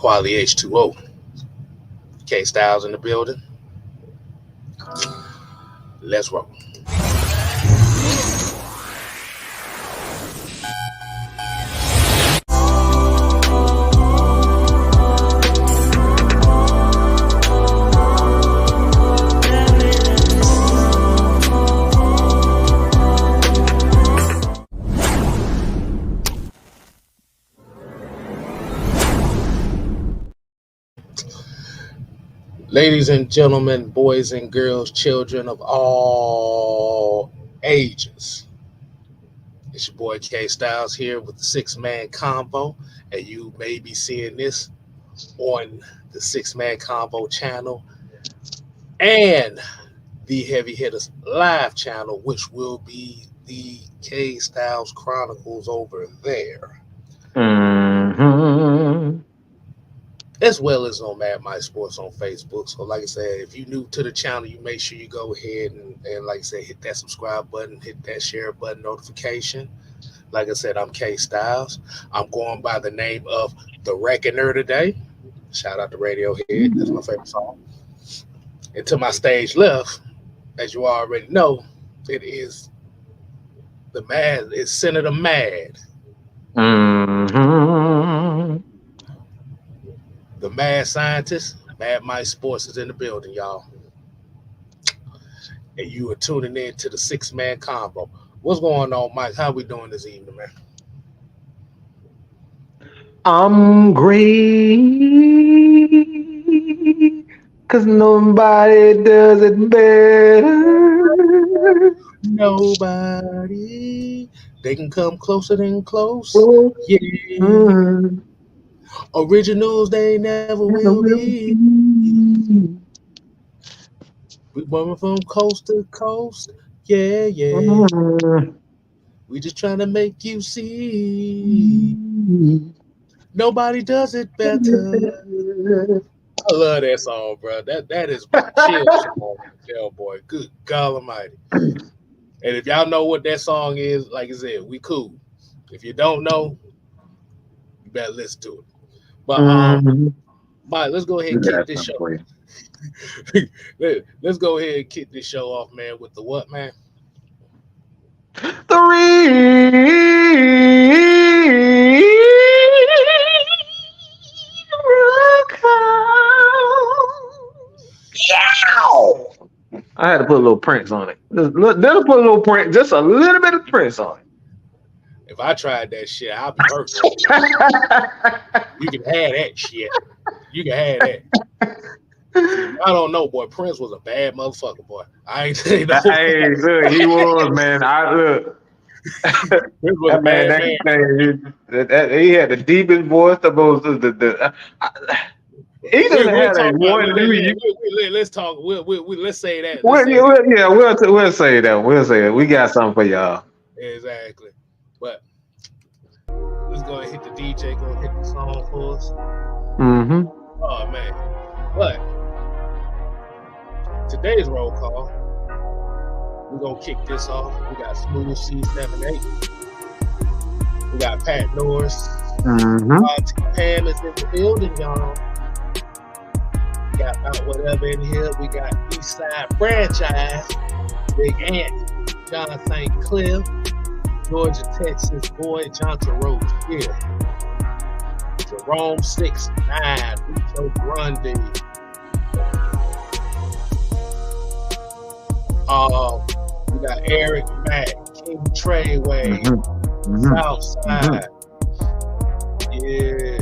Quality H2O. K Styles in the building. Let's roll. Ladies and gentlemen, boys and girls, children of all ages, it's your boy K Styles here with the 6-Man Combo, and you may be seeing this on the 6-Man Combo channel and the Heavy Hitters Live channel, which will be the K Styles Chronicles over there. As well as on Mad Mike Sports on Facebook. So like I said, if you're new to the channel, you make sure you go ahead and like I said, hit that subscribe button, hit that share button notification. Like I said, I'm K Styles. I'm going by the name of The Reckoner today. Shout out to Radiohead. That's my favorite song. And to my stage left, as you already know, it is the Mad. It's Senator Mad. The mad scientist, Mad Mike Sports is in the building, y'all. And you are tuning in to the 6-Man Combo. What's going on, Mike? How we doing this evening, man? I'm great, cause nobody does it better. Nobody. They can come closer than close. Yeah. Originals, they never will be. We born from coast to coast. Yeah. We just trying to make you see. Nobody does it better. I love that song, bro. That is my chill song. Hell, boy. Good God Almighty. And if y'all know what that song is, like I said, we cool. If you don't know, you better listen to it. But Mike, let's go ahead and kick this show. Let's go ahead and kick this show off, man, with the what, man? The I had to put a little Prince on it. Let's put a little Prince, just a little bit of Prince on it. If I tried that shit, I'll be hurt. You can have that shit. You can have that. I don't know, boy. Prince was a bad motherfucker, boy. I ain't saying that. Hey, look, he was, man. Prince was a bad man. He had the deepest voice. He doesn't have that one dude. Let's talk. Let's say that. We'll say that. We'll say that. We got something for y'all. Exactly. But let's go and hit the DJ. Go hit the song for us. Oh man. But today's roll call, we're gonna kick this off. We got Smooth C78. We got Pat Norris. Pam is in the building, y'all. We got About Whatever in here. We got Eastside Franchise, Big Ant, John St. Clair, Georgia, Texas boy, Jonathan Roach here. Jerome 6'9", Rico Grundy. We got Eric Mack, King Treyway, Southside. Yeah,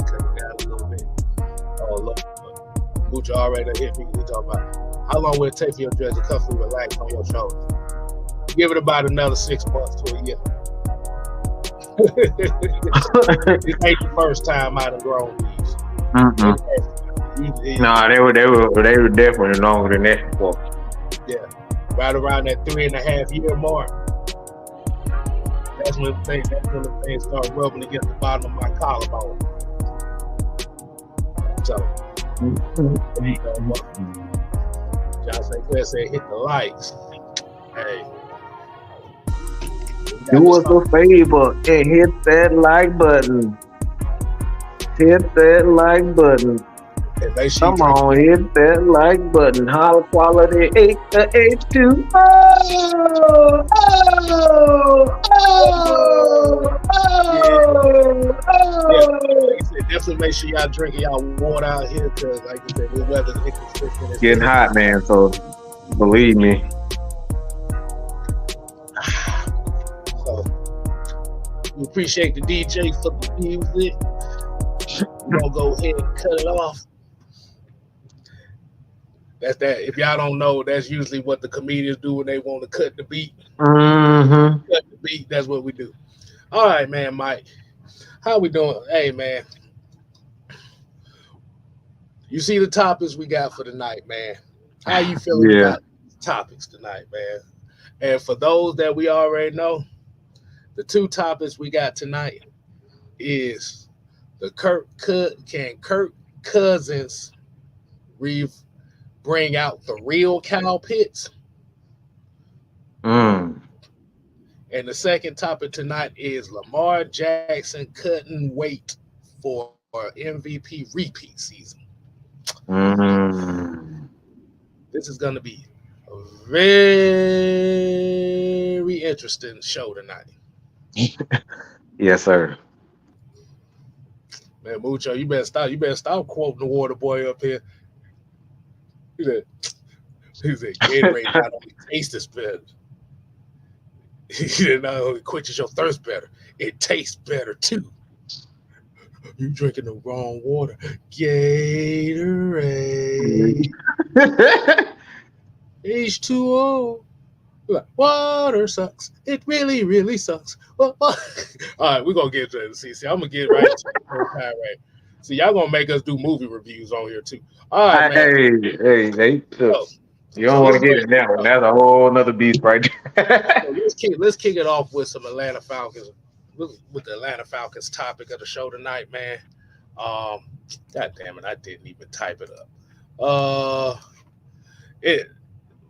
coming down a little bit. Oh, look, Mucha already hit me. We talking about how long will it take for your dress to comfortably relax on your shoulders? Give it about another 6 months to a year. This ain't the first time I done grown these. No, they were definitely longer than that before. Yeah, right around that 3.5 year mark. That's when the things start rubbing against the bottom of my collarbone. So there you go. John St. Clair said, "Hit the likes." Hey. Do us a favor and hit that like button. Hit that like button. And make sure you Come drink. on, hit that like button. High quality H2O. Oh, oh, Yeah, oh, yeah. Like oh. I said, definitely make sure y'all drinking y'all water out here because, like you said, this weather's inconsistent as Getting hell. hot, man. So believe me. So we appreciate the DJ for the music. We're gonna go ahead and cut it off. That's that. If y'all don't know, that's usually what the comedians do when they want to cut the beat. Mm-hmm. Cut the beat. That's what we do. All right, man, Mike. How we doing? Hey, man. You see the topics we got for tonight, man. How you feeling Yeah. about topics tonight, man? And for those that we already know, the two topics we got tonight is can Kirk Cousins re- bring out the real Kyle Pitts? Mm. And the second topic tonight is Lamar Jackson cutting weight for MVP repeat season. Mm. This is going to be a very interesting show tonight. Yes, sir. Man, Mucho, you better stop. You better stop quoting the water boy up here. He said, he said Gatorade not only tastes better, it not only quenches your thirst better, it tastes better too. You drinking the wrong water. Gatorade. H2O. Water sucks. It really, really sucks. All right, we're going to get to it. See, I'm going to get right to the first time, right? See, y'all going to make us do movie reviews on here, too. All right, man. Hey, So, you so don't want let's to go get ahead in and kick that it one. off. That's a whole nother beast right there. So let's kick it off with some Atlanta Falcons, with the Atlanta Falcons topic of the show tonight, man. Um, God damn it, I didn't even type it up. Uh, it,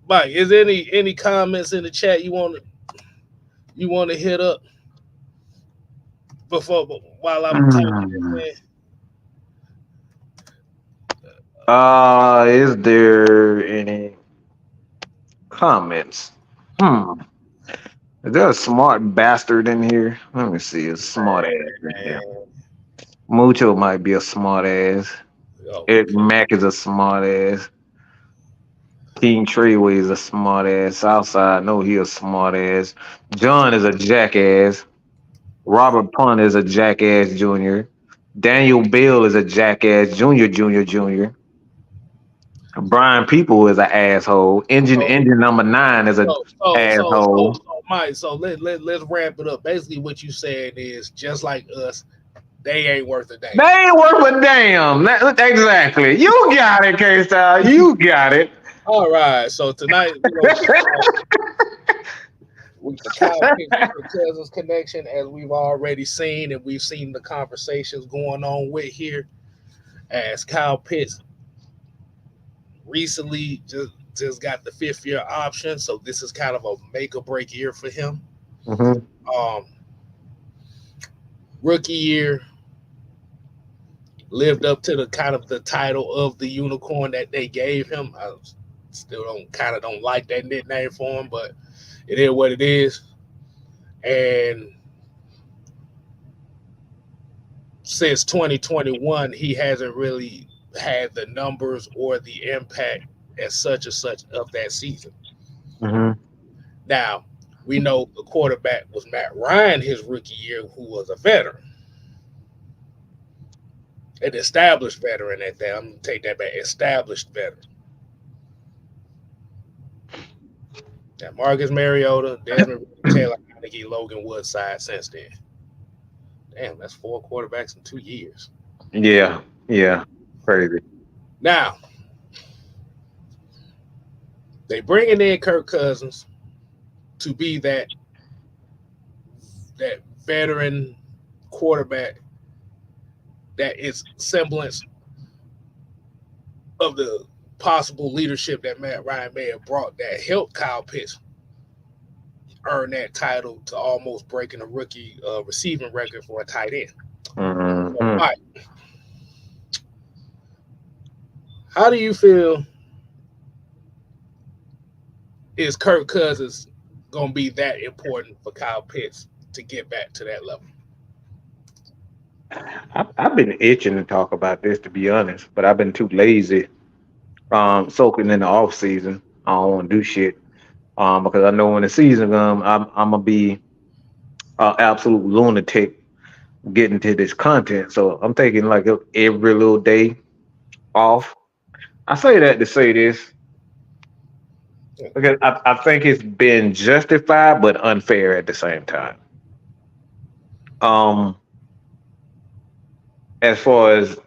Mike, is there any comments in the chat you want to hit up before while I'm typing Hmm. this Is there any comments? Hmm. Is there a smart bastard in here? Let me see. A smart ass in here. in? Mucho might be a smart ass. Oh, Eric okay. Mack is a smart ass. King Treyway is a smart ass. Southside, no, he a smart ass. John is a jackass. Robert Punt is a jackass junior. Daniel Bill is a jackass junior. Brian People is an asshole. So Engine number 9 is a asshole. Mike. So let's ramp it up. Basically, what you said is just like us, they ain't worth a damn. They ain't worth a damn. Exactly. You got it, K-Style. You got it. All right. So tonight we're gonna kick it off with the Kyle Pitts Kirk Cousins connection, as we've already seen, and we've seen the conversations going on with here. As Kyle Pitts recently just got the 5th year option, so this is kind of a make or break year for him. Mhm. Um, Rookie year lived up to the kind of the title of the unicorn that they gave him. I still don't like that nickname for him, but it is what it is. And since 2021, he hasn't really had the numbers or the impact as such of that season. Mhm. Now, we know the quarterback was Matt Ryan his rookie year, who was a veteran, an established veteran at that. I'm going to take that back, established veteran. Now, Marcus Mariota, Desmond Taylor, Heineke, Logan Woodside since then. Damn, that's 4 quarterbacks in 2 years. Yeah. Yeah. Crazy. Now, they bringing in Kirk Cousins to be that veteran quarterback that is semblance of the possible leadership that Matt Ryan may have brought that helped Kyle Pitts earn that title to almost breaking a rookie receiving record for a tight end. So, Mhm. Mike, How do you feel is Kirk Cousins gonna be that important for Kyle Pitts to get back to that level? I've been itching to talk about this, to be honest, but I've been too lazy. Soaking in the off season, I don't want to do shit. Because I know when the season comes, I'm gonna be an absolute lunatic getting to this content. So I'm taking like every little day off. I say that to say this because I think it's been justified but unfair at the same time. Um, as far as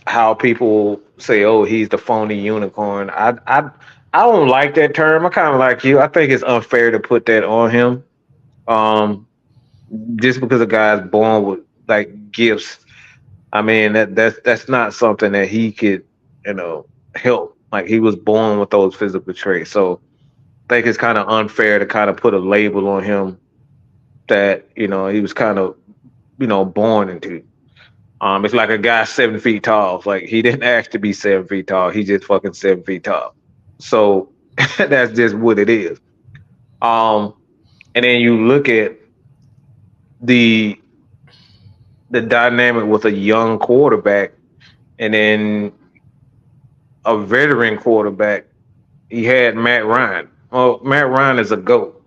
how people say, "Oh, he's the phony unicorn," I don't like that term. I kind of like you. I think it's unfair to put that on him. Um, just because a guy's born with like gifts, I mean that's not something that he could, you know, help. Like he was born with those physical traits. So I think it's kind of unfair to kind of put a label on him that, you know, he was kind of, you know, born into. It's like a guy 7 feet tall. It's like he didn't ask to be 7 feet tall. He just fucking 7 feet tall. So that's just what it is. Um, and then you look at the the dynamic with a young quarterback and then a veteran quarterback. He had Matt Ryan. Well, Matt Ryan is a GOAT,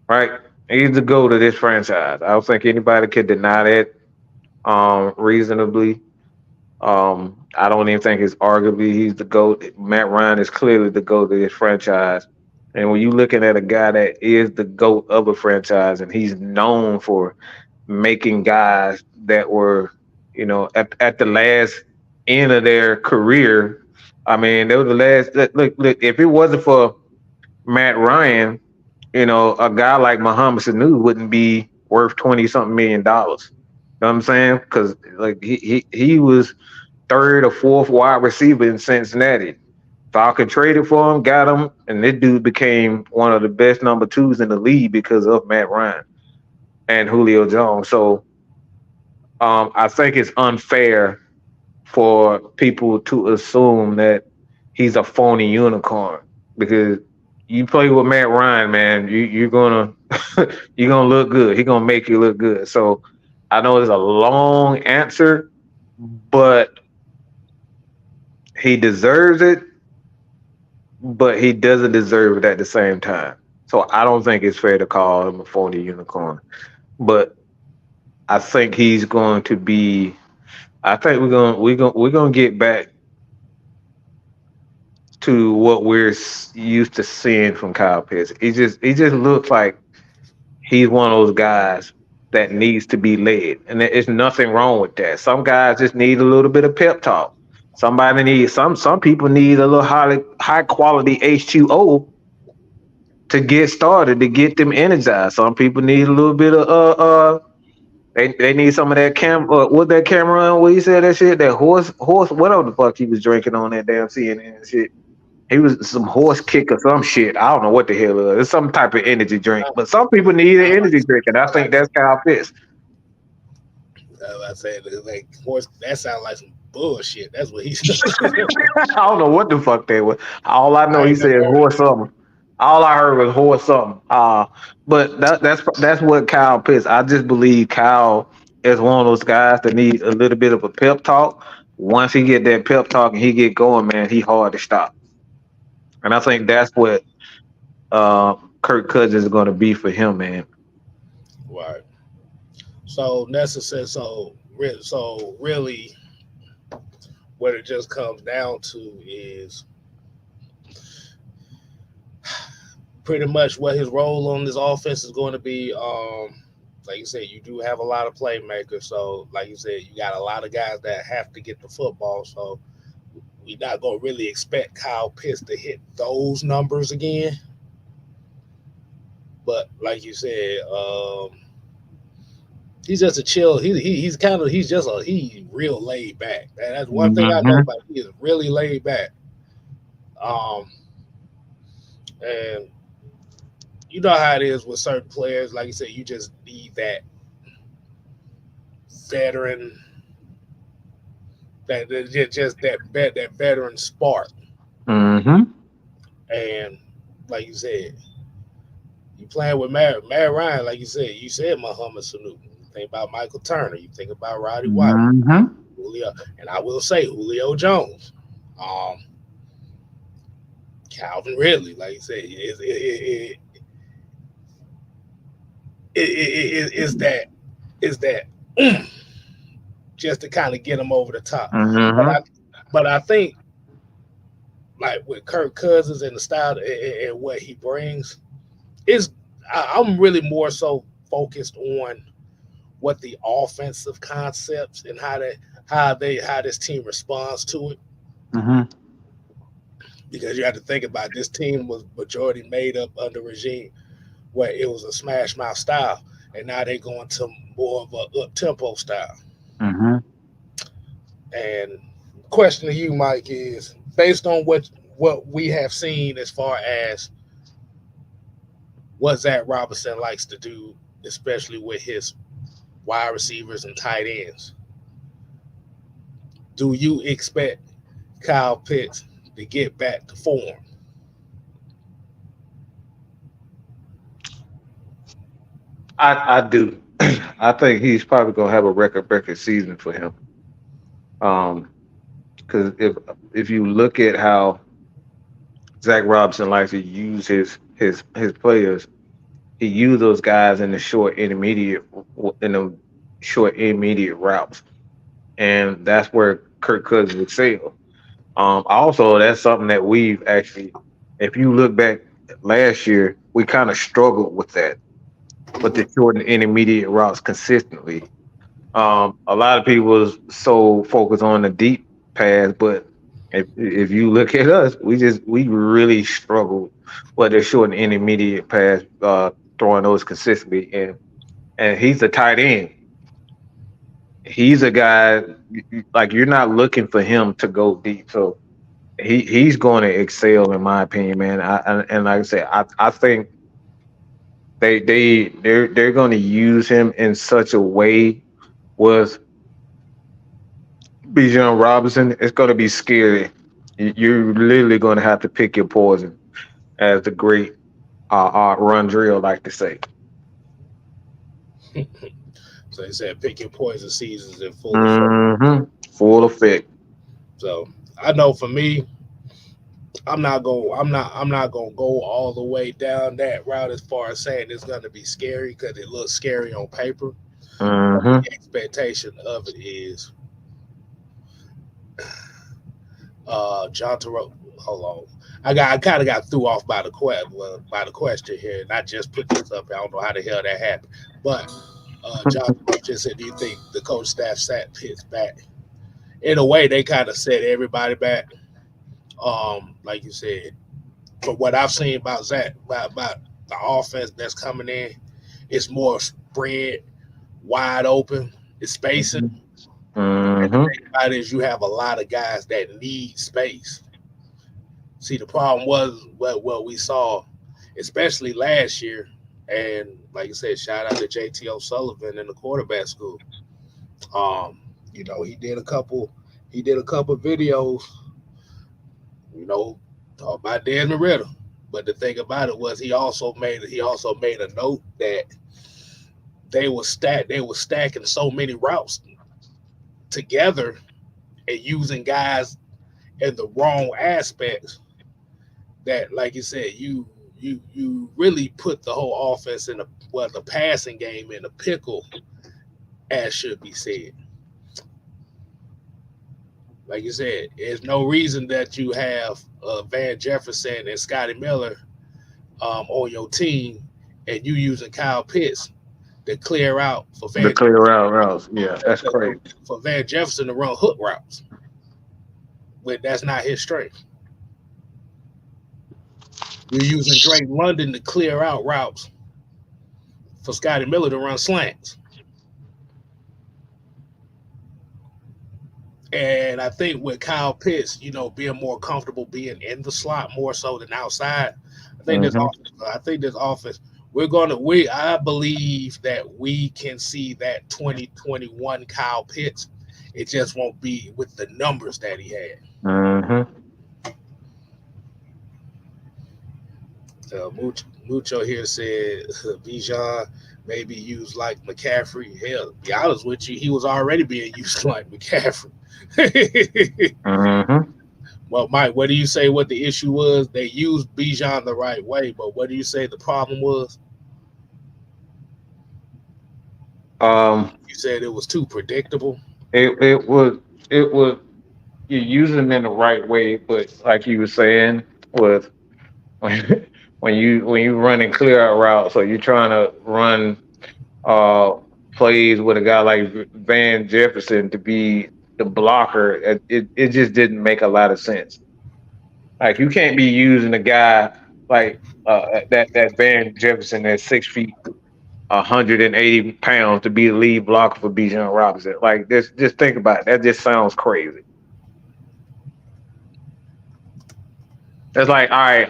right? He's the GOAT of this franchise. I don't think anybody could deny that reasonably. I don't even think it's arguably he's the GOAT. Matt Ryan is clearly the GOAT of this franchise. And when you're looking at a guy that is the GOAT of a franchise and he's known for making guys that were, you know, at the last end of their career. I mean, they were the last. Look. If it wasn't for Matt Ryan, you know, a guy like Muhammad Sanu wouldn't be worth 20-something million. You know what I'm saying? Because like he was third or fourth wide receiver in Cincinnati. Falcon traded for him, got him, and this dude became one of the best number twos in the league because of Matt Ryan and Julio Jones. So I think it's unfair for people to assume that he's a phony unicorn because you play with Matt Ryan, man, you're gonna you're gonna look good. He's gonna make you look good. So I know it's a long answer, but he deserves it, but he doesn't deserve it at the same time. So I don't think it's fair to call him a phony unicorn. But I think he's going to be. I think we're gonna get back to what we're used to seeing from Kyle Pitts. He just looks like he's one of those guys that needs to be led, and there's nothing wrong with that. Some guys just need a little bit of pep talk. Somebody needs some people need a little high quality H2O to get started to get them energized. Some people need a little bit of they need some of that what that Cameron what he said that shit that horse whatever the fuck he was drinking on that damn CNN and shit. He was some horse kick or some shit. I don't know what the hell it is. It's some type of energy drink. But some people need an energy drink, and I think that's Kyle Pitts. I said like horse. That sounds like some bullshit. That's what he's. I don't know what the fuck that was. All I know, I he ain't never said heard horse something. All I heard was horse something. But that's what Kyle Pitts. I just believe Kyle is one of those guys that need a little bit of a pep talk. Once he get that pep talk and he get going, man, he hard to stop. And I think that's what Kirk Cousins is going to be for him, man. right. So Nessa says so. So really, what it just comes down to is pretty much what his role on this offense is going to be. Like you said, you do have a lot of playmakers. So, like you said, you got a lot of guys that have to get the football. So, we're not going to really expect Kyle Pitts to hit those numbers again. But like you said, he's just a chill. He's kind of he's real laid back. And that's one thing I know Hmm. about him. He is really laid back. Um, and you know how it is with certain players. Like you said, you just need that veteran just that veteran spark. Mm-hmm. And like you said, you playing with Matt Ryan, like you said Muhammad Sanu. You think about Michael Turner, you think about Roddy White, Mm-hmm. Julio, and I will say Julio Jones, um, Calvin Ridley, like you said, is that is that just to kind of get them over the top. But I Mm-hmm. but I think like with Kirk Cousins and the style and what he brings is I'm really more so focused on what the offensive concepts and how this team responds to it, Mm-hmm. because you have to think about this team was majority made up under regime where it was a smash mouth style, and now they going to more of a up tempo style. Mm-hmm. And question to you, Mike, is based on what we have seen as far as what Zac Robinson likes to do, especially with his wide receivers and tight ends. Do you expect Kyle Pitts to get back to form? I do. I think he's probably gonna have a record season for him. Um, because if you look at how Zach Robinson likes to use his players, he used those guys in the in the short intermediate routes, and that's where Kirk Cousins excel. Also, that's something that we've actually, if you look back last year, we kind of struggled with the short and intermediate routes consistently. A lot of people was so focused on the deep pass, but if you look at us, we really struggled with the short and intermediate pass, throwing those consistently. And he's a tight end. He's a guy like you're not looking for him to go deep. So he's going to excel in my opinion, man. And like I said, I think they're going to use him in such a way with Bijan Robinson. It's going to be scary. You're literally going to have to pick your poison, as the great Ron Drill like to say. So they said pick your poison seasons in full effect. Mm-hmm. Full effect. So I know for me, I'm not gonna go all the way down that route as far as saying it's gonna be scary because it looks scary on paper. But Mm-hmm. the expectation of it is John Terrell. Hold on. I kind of got threw off by by the question here, and I just put this up. I don't know how the hell that happened, but John Terrell just said, "Do you think the coach staff sat Pitts back?" In a way, they kind of set everybody back. Like you said, from what I've seen about Zach, about the offense that's coming in, it's more spread, wide open, it's spacing. And the Mm-hmm. thing about it is, you have a lot of guys that need space. See, the problem was what we saw, especially last year, and like I said, shout out to JT O'Sullivan in the quarterback school. Um, he did a couple videos, you know, talk about Desmond Ritter. But the thing about it was he also made a note that they were stacking so many routes together and using guys in the wrong aspects that, like you said, you really put the whole offense in the passing game in a pickle, as should be said. Like you said, there's no reason that you have Van Jefferson and Scotty Miller on your team, and you using Kyle Pitts to clear out The clear out routes. Yeah, that's crazy. For Van Jefferson to run hook routes. But that's not his strength. You're using Drake London to clear out routes for Scotty Miller to run slants. And I think with Kyle Pitts, being more comfortable being in the slot more so than outside, Mm-hmm. I think this offense, I believe that we can see that 2021 Kyle Pitts It just won't be with the numbers that he had. Mm-hmm. Mucho here said Bijan maybe used like McCaffrey. Hell, to be honest with you, he was already being used like McCaffrey. Mm-hmm. Well, Mike, what do you say? What the issue was? They used Bijan the right way, but what do you say the problem was? Um, You said it was too predictable. it was you're using them in the right way, but like you were saying, with when when you running clear out routes, so you're trying to run uh plays with a guy like Van Jefferson to be the blocker. It just didn't make a lot of sense. Like you can't be using a guy like that Van Jefferson that's 6 feet, 180 pounds to be the lead blocker for Bijan Robinson. Like this, just think about it. That just sounds crazy. It's like, all right,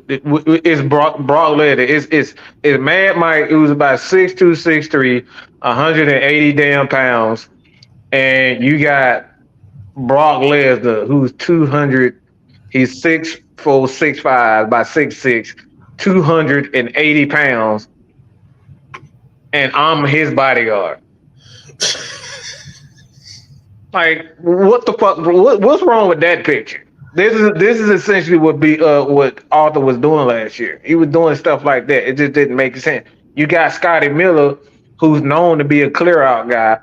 it's Brock Lesnar. It's Mad Mike. It was about 6'2", 6'3", 180 damn pounds, and you got Brock Lesnar, who's 200. He's 6'4", 6'5", by 6'6", 280 pounds, and I'm his bodyguard. Like, what the fuck? What's wrong with that picture? This is essentially what Arthur was doing last year. He was doing stuff like that. It just didn't make sense. You got Scotty Miller, who's known to be a clear out guy.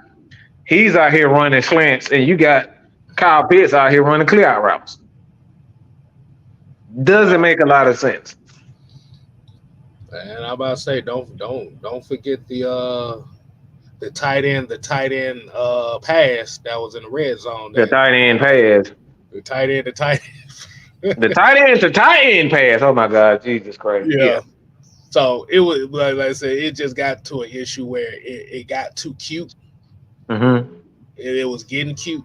He's out here running slants, and you got Kyle Pitts out here running clear out routes. Doesn't make a lot of sense. And I'm about to say, don't forget the tight end pass that was in the red zone. The That tight end pass. the tight The end. tight end to tight end pass. Oh my God, Jesus Christ. Yeah. Yeah. So it was like I said, it just got to an issue where it got too cute. Mm-hmm. It was getting cute.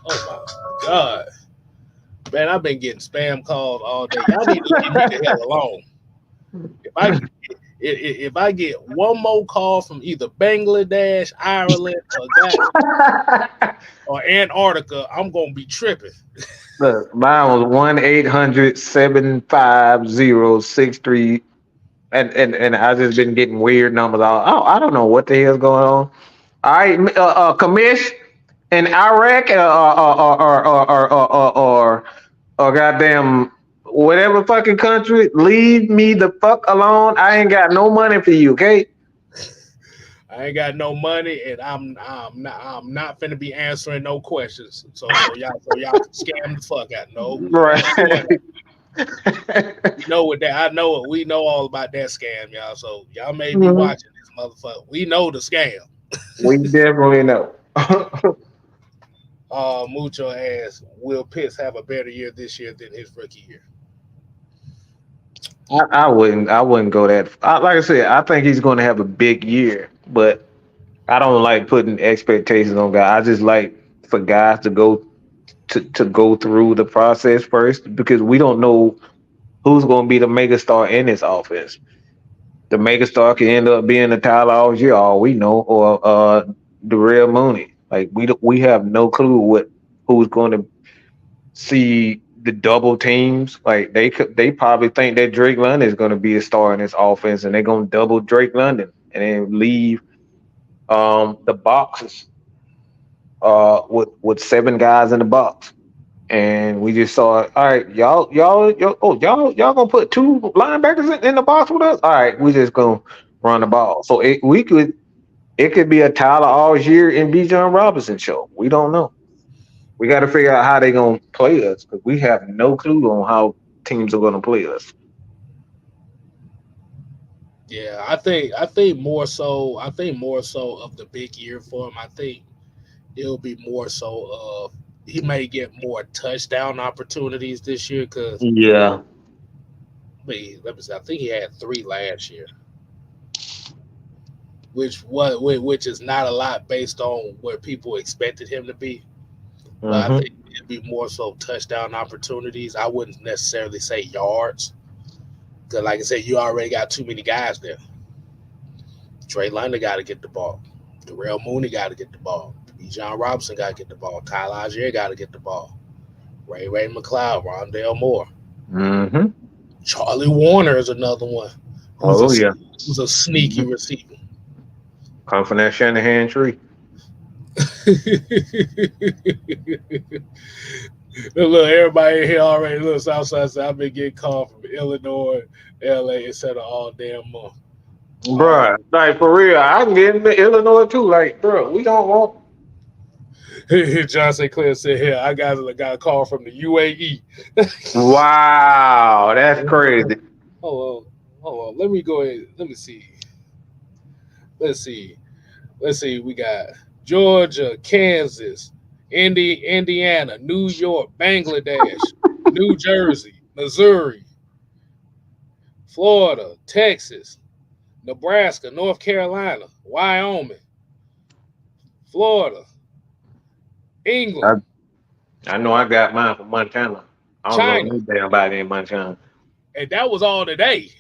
Oh my god, man! I've been getting spam calls all day. Y'all need to leave me the hell alone. If I get one more call from either Bangladesh, Ireland, or Antarctica, I'm gonna be tripping. Look, mine was 1-800-750-63, and I just been getting weird numbers. I don't know what the hell's going on. All right, commish in Iraq, or goddamn whatever fucking country, leave me the fuck alone. I ain't got no money for you, okay? I ain't got no money, and I'm not finna be answering no questions. So y'all can scam the fuck out. No, we Right. ain't doing that. We know what that. I know it. We know all about that scam, y'all. So y'all may be Mhm. watching this motherfucker. We know the scam. We definitely know. Mucho ass. Will Pitts have a better year this year than his rookie year? I wouldn't go that. Like I said, I think he's going to have a big year, but I don't like putting expectations on guys. I just like for guys to go through the process first because we don't know who's going to be the megastar in this offense. The megastar can end up being the Tyler Algier, all we know, or Darrell Mooney. Like we have no clue who's going to see the double teams. Like they probably think that Drake London is going to be a star in this offense, and they're going to double Drake London and then leave the boxes with seven guys in the box. And we just saw, all right, y'all gonna put two linebackers in the box with us. All right, we just gonna run the ball. So it could be a Tyler Algier and Bijan Robinson show. We don't know. We got to figure out how they gonna play us because we have no clue on how teams are gonna play us. Yeah, I think more so of the big year for him. I think it'll be more so of he may get more touchdown opportunities this year because Yeah. let me see. I think he had three last year, which is not a lot based on where people expected him to be. But I Hmm. think it'd be more so touchdown opportunities. I wouldn't necessarily say yards because, like I said, you already got too many guys there. Trey London got to get the ball. Darrell Mooney got to get the ball. John Robinson got to get the ball. Tyler Algier got to get the ball. Ray McLeod, Rondale Moore. Mm-hmm. Charlie Warner is another one Oh yeah. who's a Mm-hmm. sneaky receiver. Come from that Shanahan tree. Look, everybody in here already looks outside. So I've been getting called from Illinois, LA, etc. all damn month. Um, Bruh, like for real, I can get into Illinois too. Like, bro, we don't want. John St. Clair said, "Here, got a call from the UAE." Wow, that's crazy. Hold on, hold on. Let me go ahead. Let me see. Let's see. Let's see. We got Georgia, Kansas, Indiana, New York, Bangladesh, New Jersey, Missouri, Florida, Texas, Nebraska, North Carolina, Wyoming, Florida, I, England, I know I got mine from Montana. I don't know China, no damn body in Montana. and that was all today.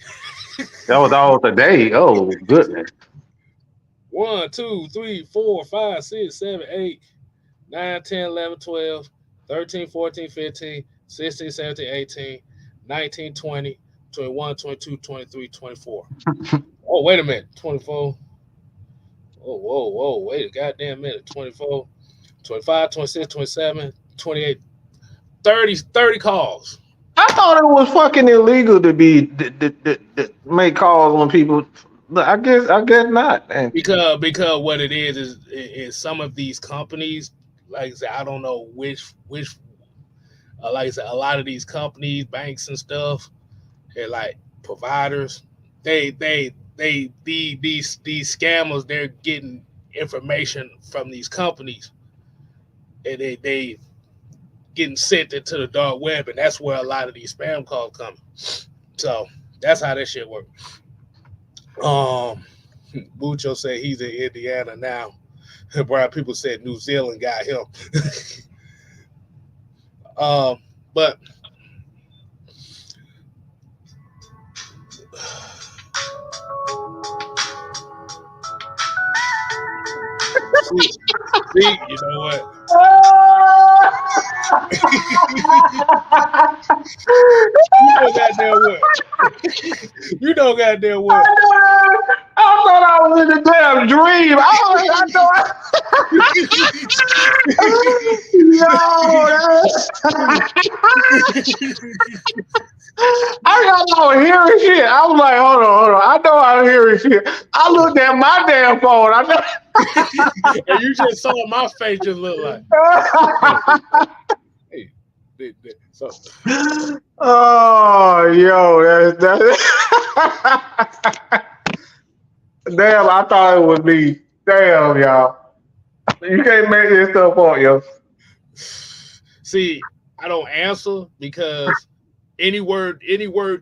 That was all today. Oh goodness. 1, 2, 3, 4, 5, 6, 7, 8, 9, 10, 11, 12, 13, 14, 15, 16, 17, 18, 19, 20, 21, 22, 23, 24. Oh, wait a minute. 24. Oh, whoa, whoa. Wait a goddamn minute. 24, 25, 26, 27, 28, 30 calls. I thought it was fucking illegal to be make calls on people. I guess not. And Because what it is some of these companies, like I said, I don't know which like I said, a lot of these companies, banks and stuff, they're like providers. These scammers, they're getting information from these companies, and they getting sent into the dark web, and that's where a lot of these spam calls come. So that's how that shit works. Bucho said he's in Indiana now. Where people said New Zealand got him. But see, you know what? You know goddamn what? You know goddamn what? I thought I was in a damn dream. I know. I was hearing shit. I was like, hold on. I know I'm hearing shit. I looked at my damn phone. And you just saw my face just look like, hey, so Oh, yo, damn, I thought it was me. Damn, y'all. You can't make this stuff up, yo. see, I don't answer because any word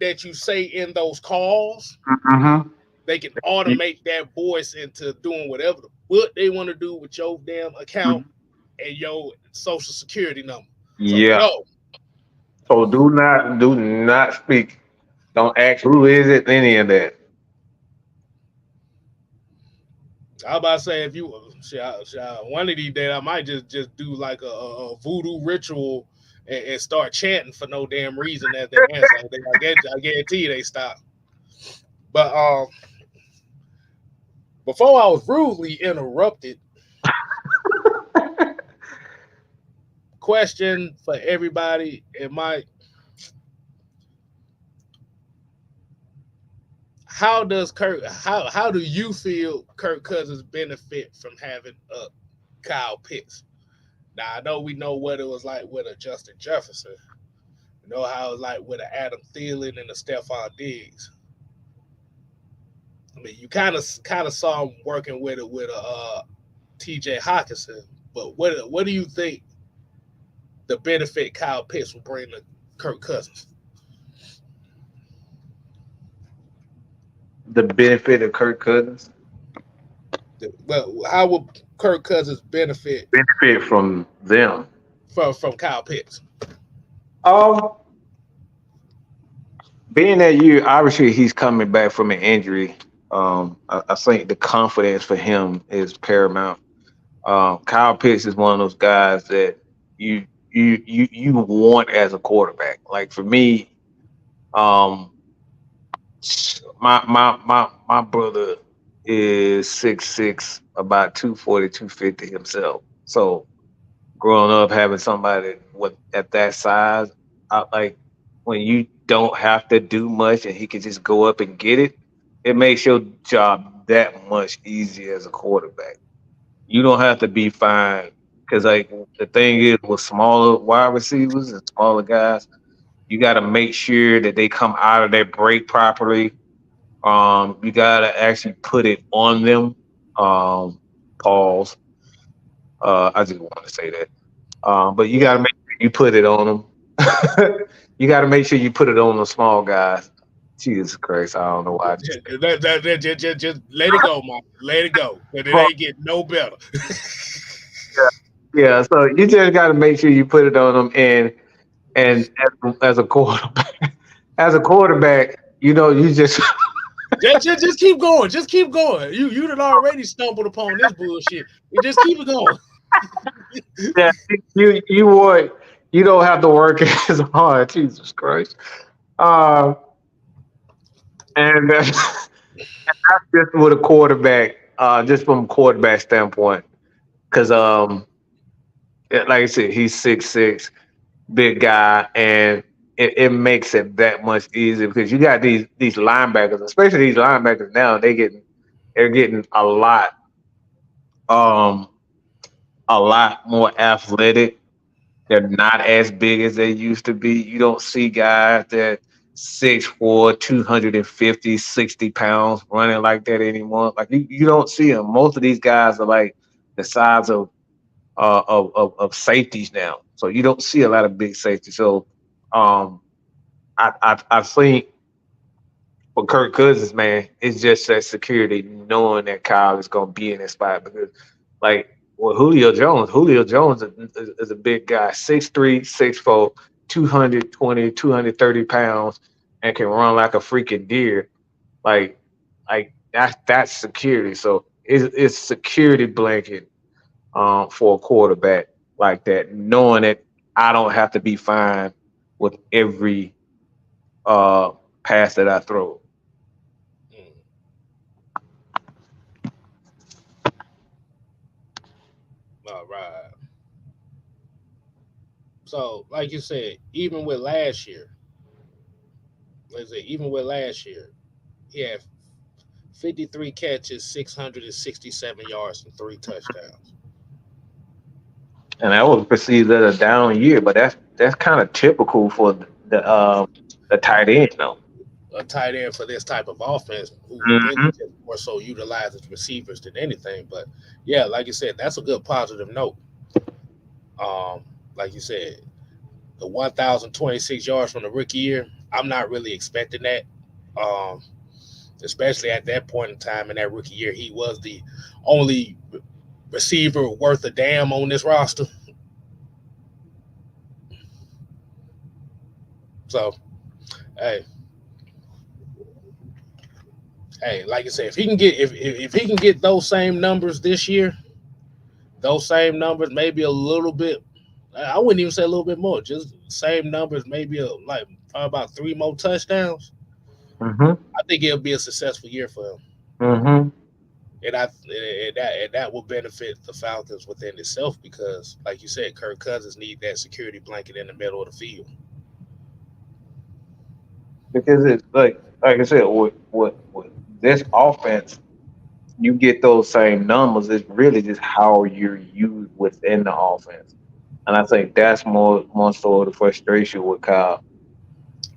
that you say in those calls, Mm-hmm. they can automate that voice into doing what they want to do with your damn account and your social security number. So Yeah. no, So do not speak. Don't ask who is it, any of that. I was about to say if you one of these days I might just do like a voodoo ritual and start chanting for no damn reason as they answer. I guarantee you they stop. But before I was rudely interrupted, question for everybody. How does how do you feel Kirk Cousins benefit from having Kyle Pitts? Now I know we know what it was like with a Justin Jefferson. You know how it was like with a Adam Thielen and a Stephon Diggs. I mean, you kind of saw him working with it with a T.J. Hawkinson. But what do you think the benefit Kyle Pitts will bring to Kirk Cousins? The benefit of Kirk Cousins. Well, how will Kirk Cousins benefit Benefit from them. from Kyle Pitts? Um, being that year, obviously he's coming back from an injury. I think the confidence for him is paramount. Kyle Pitts is one of those guys that you want as a quarterback. Like for me, um, my brother is 6'6", about 240, 250 himself. So growing up having somebody with at that size, like when you don't have to do much and he can just go up and get it, it makes your job that much easier as a quarterback. You don't have to be fine because like the thing is with smaller wide receivers and smaller guys, you got to make sure that they come out of their break properly. You got to actually put it on them. Um, Pause. I just want to say that. But you got to Yeah. make sure you put it on them. You got to make sure you put it on the small guys. Jesus Christ, I don't know why I just said Just let it go, Mike. Let it go. But it that. ain't getting no better. Yeah, yeah. So you just got to make sure you put it on them, and as a quarterback, as a quarterback, you just Just keep going. Just keep going. You done already stumbled upon this bullshit. You just keep it going. yeah, you don't have to work as hard. Jesus Christ. Uh, and just with a quarterback, just from a quarterback standpoint, because like I said, he's 6'6", big guy, and it makes it that much easier because you got these linebackers, especially these linebackers now. They're getting um a lot more athletic. They're not as big as they used to be. You don't see guys that 6'4", 250, 60 pounds running like that anymore. Like you don't see them. Most of these guys are like the size of safeties now. So you don't see a lot of big safeties. So um I think for Kirk Cousins, man, it's just that security, knowing that Kyle is going to be in that spot. Because, like, with Julio Jones is a big guy, 6'3", 6'4", 220, 230 pounds, and can run like a freaking deer. Like, that's security. So it's security blanket for a quarterback like that, knowing that I don't have to be fine with every uh, pass that I throw. Mm, all right. So, like you said, even with last year, let's say even with last year, he had 53 catches, 667 yards, and 3 touchdowns. And that was perceived as a down year, but that's kind of typical for the tight end, though. A tight end for this type of offense who really Hmm. just more so utilizes receivers than anything. But yeah, like you said, that's a good positive note. Um, like you said, the 1,026 yards from the rookie year, I'm not really expecting that. Um, Especially at that point in time in that rookie year, he was the only receiver worth a damn on this roster. So, hey, like I said, if he can get those same numbers this year, those same numbers, maybe a little bit. I wouldn't even say a little bit more. Just same numbers, maybe like probably about 3 more touchdowns. Hmm. I think it'll be a successful year for him, Hmm. and that will benefit the Falcons within itself because, like you said, Kirk Cousins need that security blanket in the middle of the field. Because it's like I said, with this offense, you get those same numbers. It's really just how you're used within the offense, and I think that's more so the frustration with Kyle.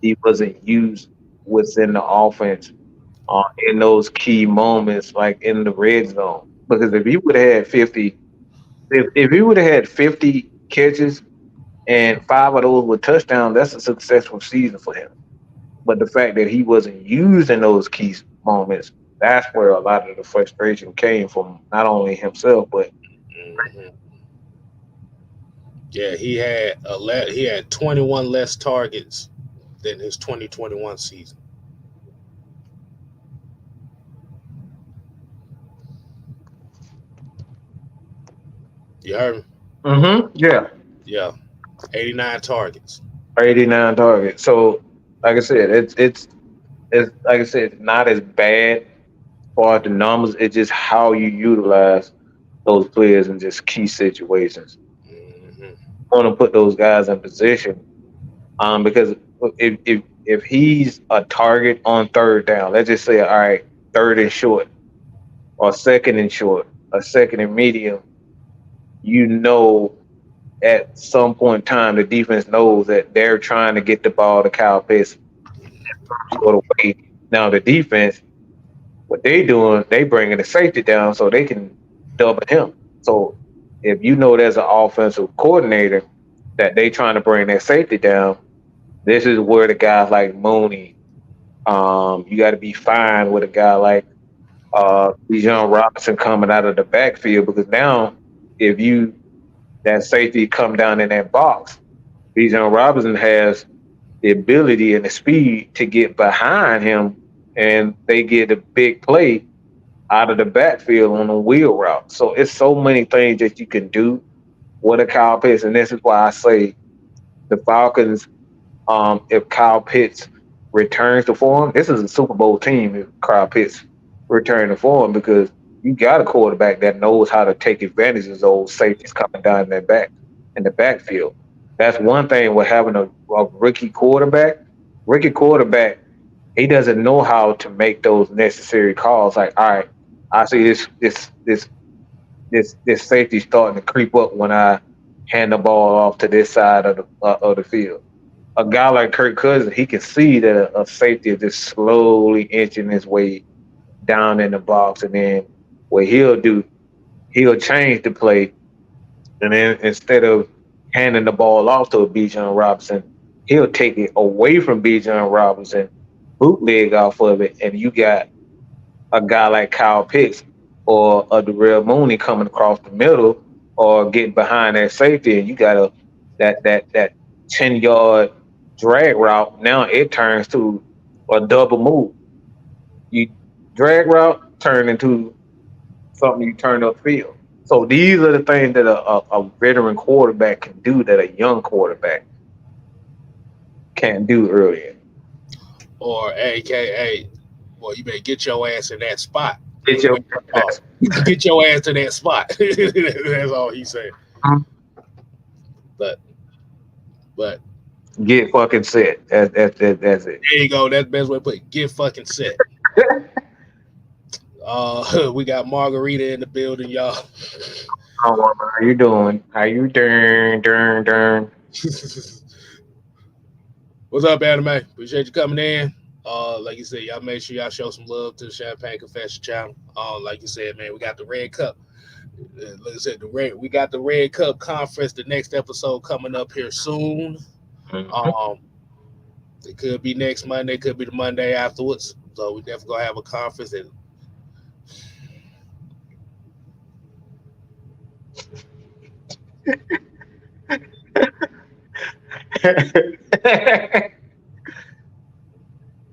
He wasn't used within the offense in those key moments, like in the red zone. Because if he would have had 50, if he would have had 50 catches and five of those were touchdowns, that's a successful season for him. But the fact that he wasn't used in those key moments, that's where a lot of the frustration came from, not only himself, but Hmm. Yeah, he had 21 less targets than his 2021 season. You heard me? Yeah, Yeah, 89 targets. 89 targets. So, like I said, it's like I said, it's not as bad for the numbers. It's just how you utilize those players in just key situations. Hmm. Want to put those guys in position, because if he's a target on third down, let's just say, all right, third and short, or second and short, or second and medium, you know, at some point in time, the defense knows that they're trying to get the ball to Kyle Pitts sort of way. Now the defense, what they doing, they bringing the safety down so they can double him. So if you know there's an offensive coordinator that they trying to bring that safety down, this is where the guys like Mooney, you got to be fine with a guy like Bijan Robinson coming out of the backfield, because now if you that safety come down in that box, Bijan Robinson has the ability and the speed to get behind him, and they get a big play out of the backfield on a wheel route. So it's so many things that you can do with a Kyle Pitts, and this is why I say the Falcons, if Kyle Pitts returns to form, this is a Super Bowl team if Kyle Pitts returns to form, because you got a quarterback that knows how to take advantage of those safeties coming down in their back in the backfield. That's one thing with having a rookie quarterback. Rookie quarterback, he doesn't know how to make those necessary calls. Like, all right, I see this safety starting to creep up when I hand the ball off to this side of the field. A guy like Kirk Cousins, he can see that a safety is just slowly inching his way down in the box, and then what he'll do, he'll change the play, and then instead of handing the ball off to a Bijan Robinson, he'll take it away from Bijan Robinson, bootleg off of it, and you got a guy like Kyle Pitts or a Darrell Mooney coming across the middle or getting behind that safety, and you got that 10-yard drag route. Now it turns to a double move. You drag route turn into something you turn upfield. So these are the things that a veteran quarterback can do that a young quarterback can't do earlier. Or AKA, well, you better get your ass in that spot. Get your Oh, get your ass to that spot. That's all he said. But but get fucking set. That's it. there you go. That's the best way to put it. Get fucking set. We got Margarita in the building, y'all. How you doing? How you doing? What's up, Anime? Appreciate you coming in. Like you said, y'all make sure y'all show some love to the Champagne Confession channel. Like you said, man, we got the Red Cup. Like I said, we got the Red Cup conference. The next episode coming up here soon. Mhm. Um, it could be next Monday, it could be the Monday afterwards. So we definitely gonna have a conference. And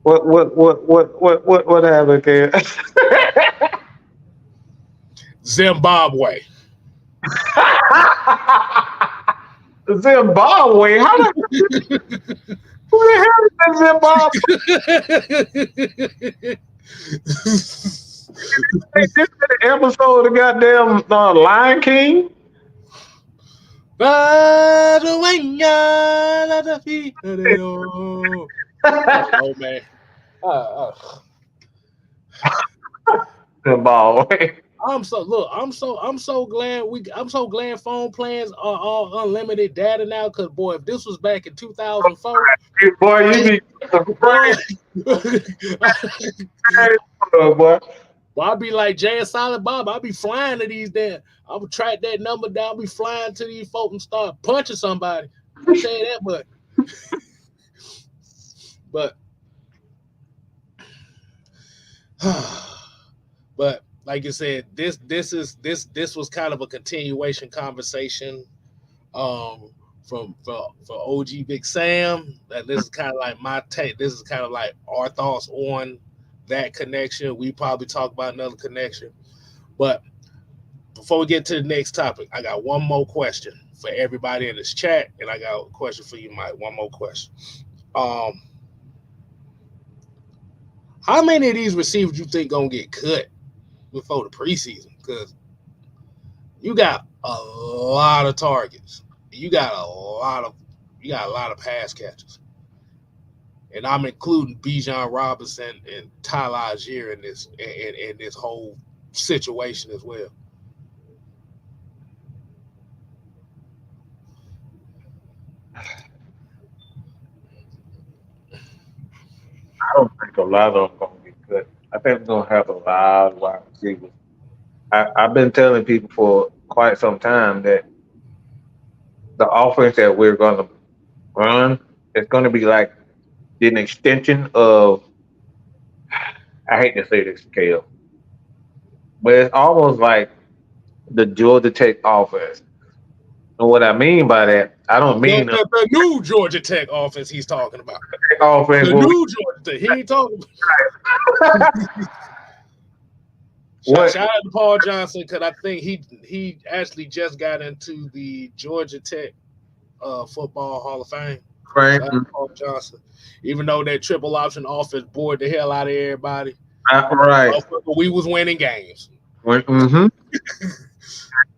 what happened, kid? Zimbabwe. Zimbabwe? Who the hell is Zimbabwe? Hey, this is the episode of goddamn Lion King. Oh man. Zimbabwe. I'm so glad phone plans are all unlimited data now. Cause boy, if this was back in 2004, Boy, you be boy, boy. well, I'd be like Jay and Silent Bob. I'd be flying to these damn. I would track that number down. I'd be flying to these folks and start punching somebody. I'll tell you that much. But but like you said, this was kind of a continuation conversation for OG Big Sam. That this is kind of like my take. This is kind of like our thoughts on that connection. We probably talk about another connection, but before we get to the next topic, I got one more question for everybody in this chat, and I got a question for you, Mike. One more question. Um, how many of these receivers you think gonna get cut before the preseason? Because you got a lot of targets. You got a lot of pass catchers, and I'm including Bijan Robinson and Tyler Algier in this whole situation as well. I don't think a lot of them gonna get cut. I think we're gonna have a lot of wide receivers. I've been telling people for quite some time that the offense that we're gonna run is gonna be like an extension of, I hate to say this, Kale, but it's almost like the Georgia Tech offense. And what I mean by that, I don't The, mean the the, the new Georgia Tech offense he's talking about. Tech offense. The new Georgia Tech. He ain't talking. What? Shout out to Paul Johnson because I think he actually just got into the Georgia Tech Football Hall of Fame. Right. Shout out to Paul Johnson. Even though that triple option offense bored the hell out of everybody, Right. we was winning games. Mm-hmm.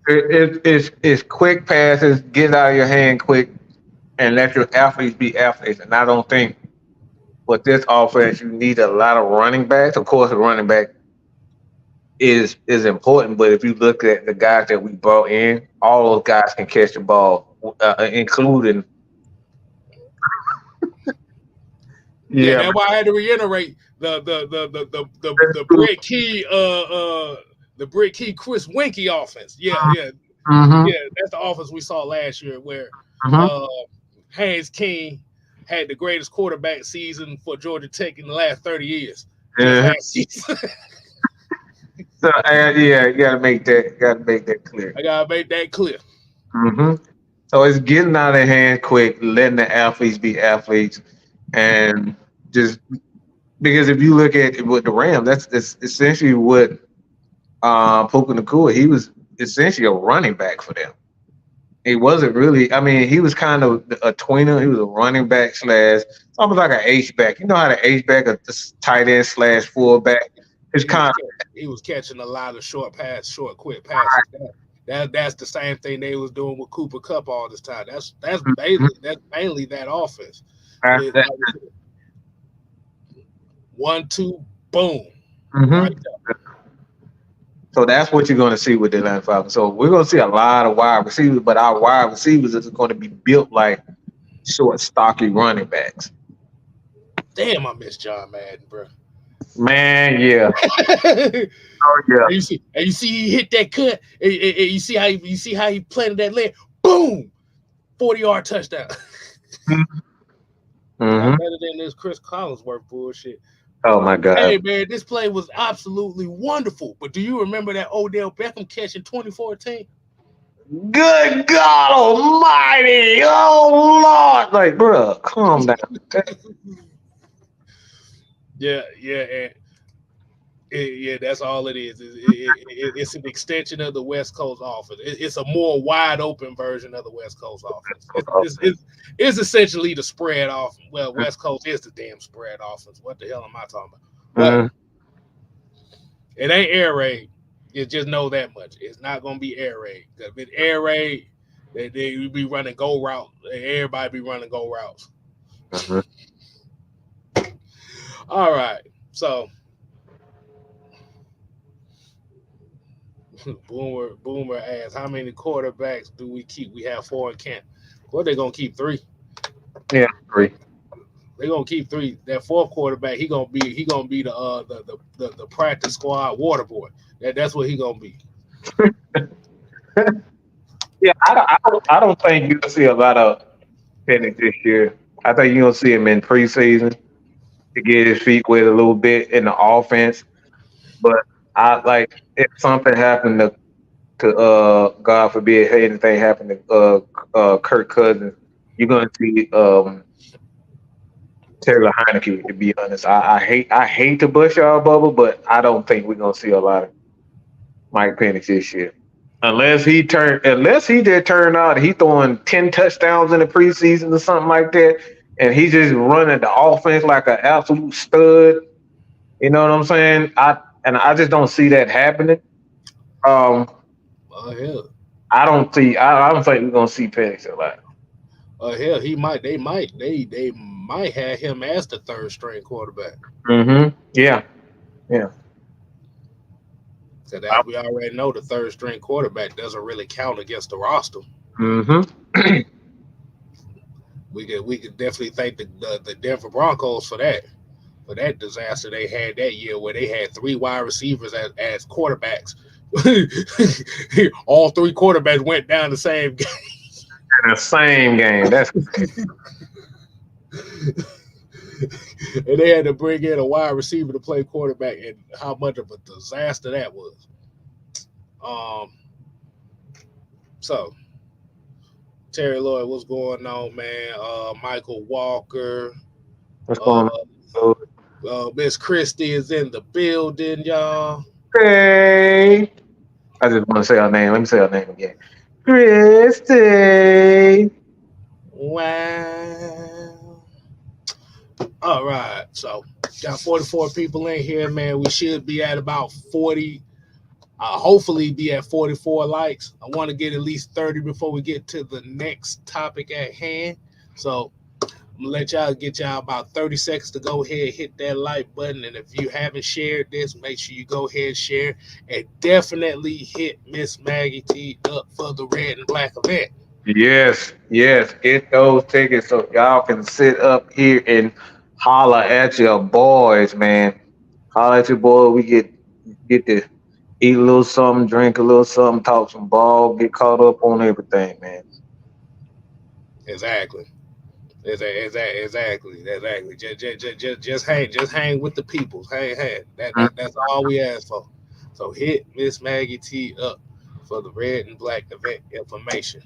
It's quick passes, get out of your hand quick, and let your athletes be athletes. And I don't think with this offense you need a lot of running backs. Of course, a running back is important, but if you look at the guys that we brought in, all those guys can catch the ball, including Yeah, yeah, that's why I had to reiterate the Brick Key the Brick Key Chris Winkie offense. Yeah, mm-hmm, that's the offense we saw last year where mm-hmm, uh, Haynes King had the greatest quarterback season for Georgia Tech in the last 30 years. Just yeah. last season. So yeah, you gotta make that clear. I gotta make that clear. Hmm. So it's getting out of hand quick, letting the athletes be athletes, and just because if you look at it with the Rams, that's essentially what Puka Nakua, he was essentially a running back for them. He wasn't really. I mean, he was kind of a tweener. He was a running back slash, it's almost like an H back. You know how to H back a tight end slash fullback. It's He was kind he was catching a lot of short quick passes. That's the same thing they was doing with Cooper Cup all this time. of That's mainly that offense. that. Like, 1-2 boom right Mhm. there. So that's what you're going to see with the Atlanta Falcons. So we're going to see a lot of wide receivers, but our wide receivers is going to be built like short, stocky running backs. Damn, I miss John Madden, bro. Man, yeah. and Oh, yeah. you see he hit that cut. And you see how he planted that leg. Boom, 40-yard touchdown. Not Hmm. better than this Chris Collinsworth bullshit. Oh, my God. Hey man, this play was absolutely wonderful. But do you remember that Odell Beckham catch in 2014? Good God Almighty! Oh Lord! Like, bro, calm down. And yeah, that's all it is. It's an extension of the West Coast offense. It's a more wide open version of the West Coast offense. It's essentially the spread off. Well, West Coast is the damn spread offense. What the hell am I talking about? But Mhm. it ain't air raid. You just know that much. It's not gonna be air raid. If it's air raid, they be running go route. Everybody be running go routes. Mhm. All right. So Boomer asks, how many quarterbacks do we keep? We have 4 in camp. Well, they're gonna keep 3. Yeah, agree. They're gonna keep 3. That fourth quarterback, he gonna be the practice squad water boy. That's what he gonna be. Yeah, I don't think you'll see a lot of Penix this year. I think you'll see him in preseason to get his feet wet a little bit in the offense. But I like if something happened to God forbid, hey, anything happened to Kirk Cousins, you're gonna see Taylor Heineke. To be honest, I hate to bust y'all bubble, but I don't think we're gonna see a lot of Mike Penix this year. unless he did turn out he throwing 10 touchdowns in the preseason or something like that, and he just running the offense like an absolute stud. You know what I'm saying? I just don't see that happening. Um, Hell, I don't think we're gonna see Penix a lot. hell, he might. They might have him as the third string quarterback. Yeah. Yeah. Because as we already know, the third string quarterback doesn't really count against the roster. Mm-hmm. We could definitely thank the Denver Broncos for that disaster they had that year where they had three wide receivers as quarterbacks. All three quarterbacks went down the same game. In the same game. That's And they had to bring in a wide receiver to play quarterback, and how much of a disaster that was. Um, so Terry Lloyd, what's going on, man? Michael Walker, what's uh, going on. Miss Christie is in the building, y'all. Hey. I just want to say her name. Let me say her name again. Christy. Wow. All right, so got 44 people in here, man. We should be at about 40. Hopefully, be at 44 likes. I want to get at least 30 before we get to the next topic at hand. So I'm gonna let y'all get y'all about 30 seconds to go ahead and hit that like button. And if you haven't shared this, make sure you go ahead and share, and definitely hit Miss Maggie T up for the red and black event. Yes, yes. Get those tickets so y'all can sit up here and holler at your boys, man. Holler at your boy. We get to eat a little something, drink a little something, talk some ball, get caught up on everything, man. Exactly. Exactly. Just hang with the people. Hey. That's all we ask for. So hit Miss Maggie T up for the red and black event information.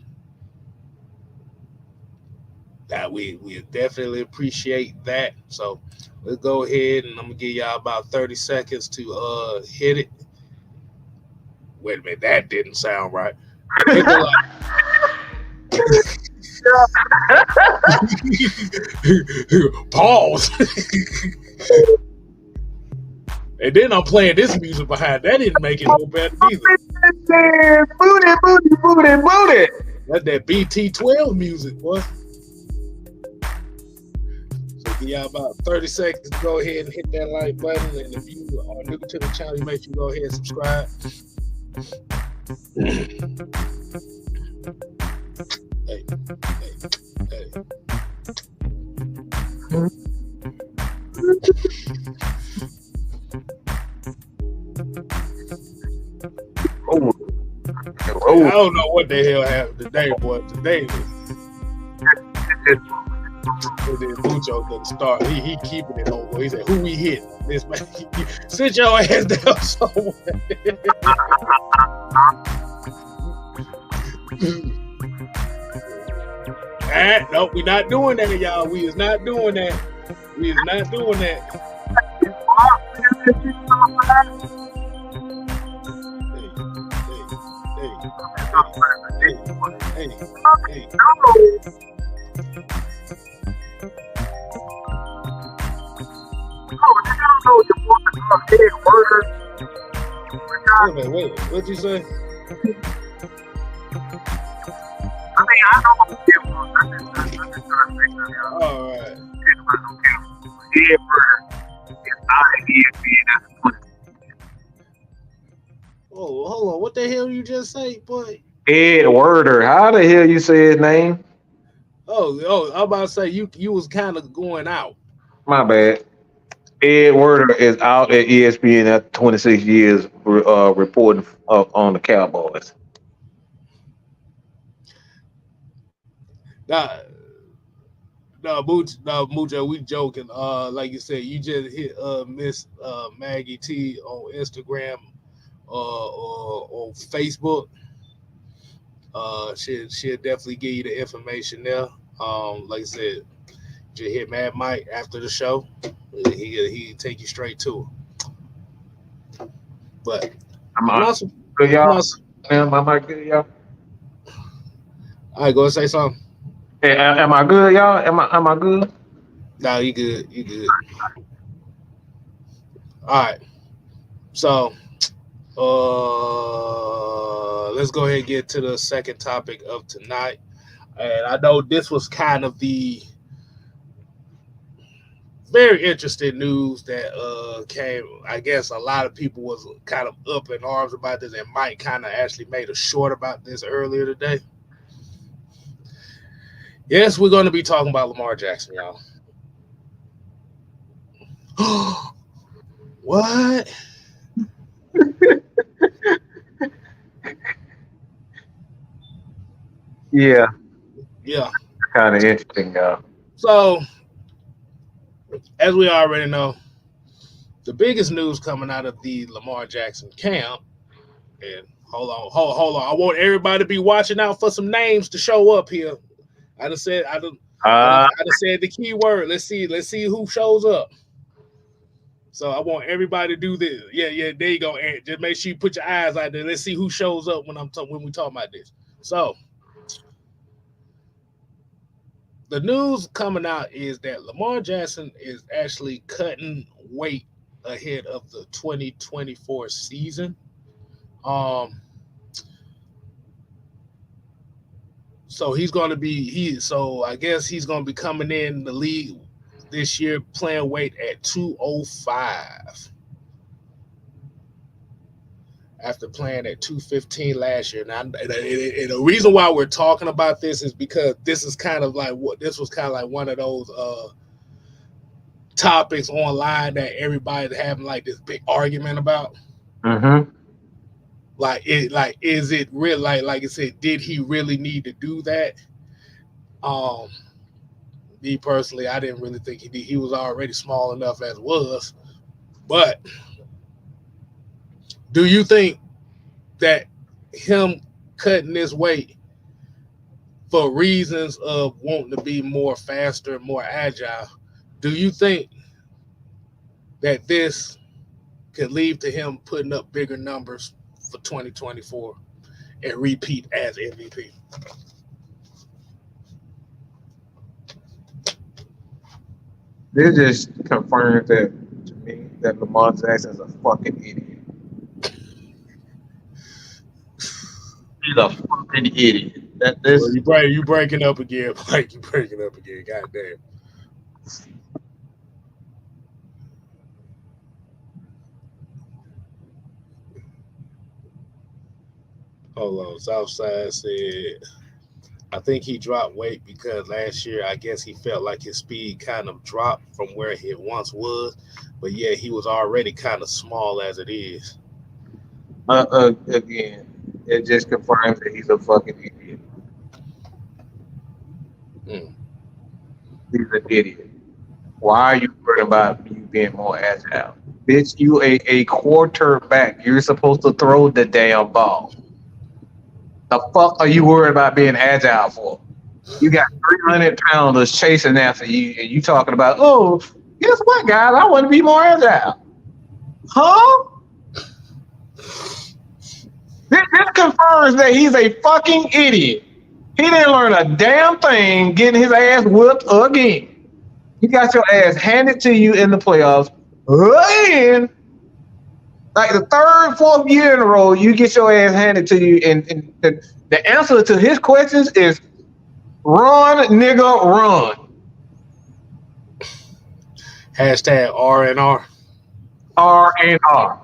That we definitely appreciate that. So let's go ahead and I'm gonna give y'all about 30 seconds to hit it. Wait a minute, that didn't sound right. Hit the like. Pause. And then I'm playing this music behind. That didn't make it no better either. Booty. That's that BT12 music, boy. So give y'all about 30 seconds to go ahead and hit that like button. And if you are new to the channel, make sure you go ahead and subscribe. Hey. I don't know what the hell happened today, boy. Today, Mucho didn't start. He keeping it on. He said, "Who we hit? This man, sit your ass down somewhere." No, we not doing that, y'all. We is not doing that. We is not doing that. Hey. Wait, what'd you say? I mean, I know All right. Oh, hold on. What the hell you just say, boy? Ed Werder. How the hell you say his name? Oh, I'm about to say you was kind of going out. My bad. Ed Werder is out at ESPN after 26 years reporting on the Cowboys. Nah, Mujo, we joking. Like you said, you just hit Miss Maggie T on Instagram or on Facebook. She'll definitely give you the information there. Like I said, just hit Mad Mike after the show. He take you straight to it. But I'm I'm on. not, So I'm y'all, not Am I good, y'all? All right, go and say something. Hey, am I good, y'all? Am I good? No, you good. You good. All right. So, let's go ahead and get to the second topic of tonight. And I know this was kind of the very interesting news that came. I guess a lot of people was kind of up in arms about this, and Mike kind of actually made a short about this earlier today. Yes, we're going to be talking about Lamar Jackson, y'all. What? Yeah, Yeah. kind of interesting, y'all. So, as we already know, the biggest news coming out of the Lamar Jackson camp, and hold on. I want everybody to be watching out for some names to show up here. Uh, I just said the key word. Let's see who shows up. So I want everybody to do this. Yeah, there you go, Aaron. Just make sure you put your eyes out there. Let's see who shows up when we talk about this. So the news coming out is that Lamar Jackson is actually cutting weight ahead of the 2024 season. Um, so he's going to be so I guess he's going to be coming in the league this year playing weight at 205 after playing at 215 last year. Now, and the reason why we're talking about this is because this is kind of like this was kind of like one of those topics online that everybody's having like this big argument about. mm-hmm. Is it real? Like I said, did he really need to do that? Um, Me personally, I didn't really think he did. He was already small enough as was. But do you think that him cutting this weight for reasons of wanting to be more faster, more agile, do you think that this could lead to him putting up bigger numbers for 2024 and repeat as MVP? This just confirms that to me that Lamar Jackson is a fucking idiot. He's a fucking idiot. That Well, this you breaking up again, Mike. You breaking up again. God damn. Hold on. Southside said, I think he dropped weight because last year, I guess he felt like his speed kind of dropped from where he once was. But yeah, he was already kind of small as it is. again, it just confirms that he's a fucking idiot. Mm. He's an idiot. Why are you worried about you being more agile? Bitch, you a quarterback. You're supposed to throw the damn ball. The fuck are you worried about being agile for? You got 300 pounders chasing after you, and you talking about, oh, guess what, guys? I want to be more agile. Huh? This confirms that he's a fucking idiot. He didn't learn a damn thing getting his ass whipped again. You got your ass handed to you in the playoffs again. Like the third, fourth year in a row, you get your ass handed to you. And the answer to his questions is run, nigga, run. Hashtag R&R. R&R.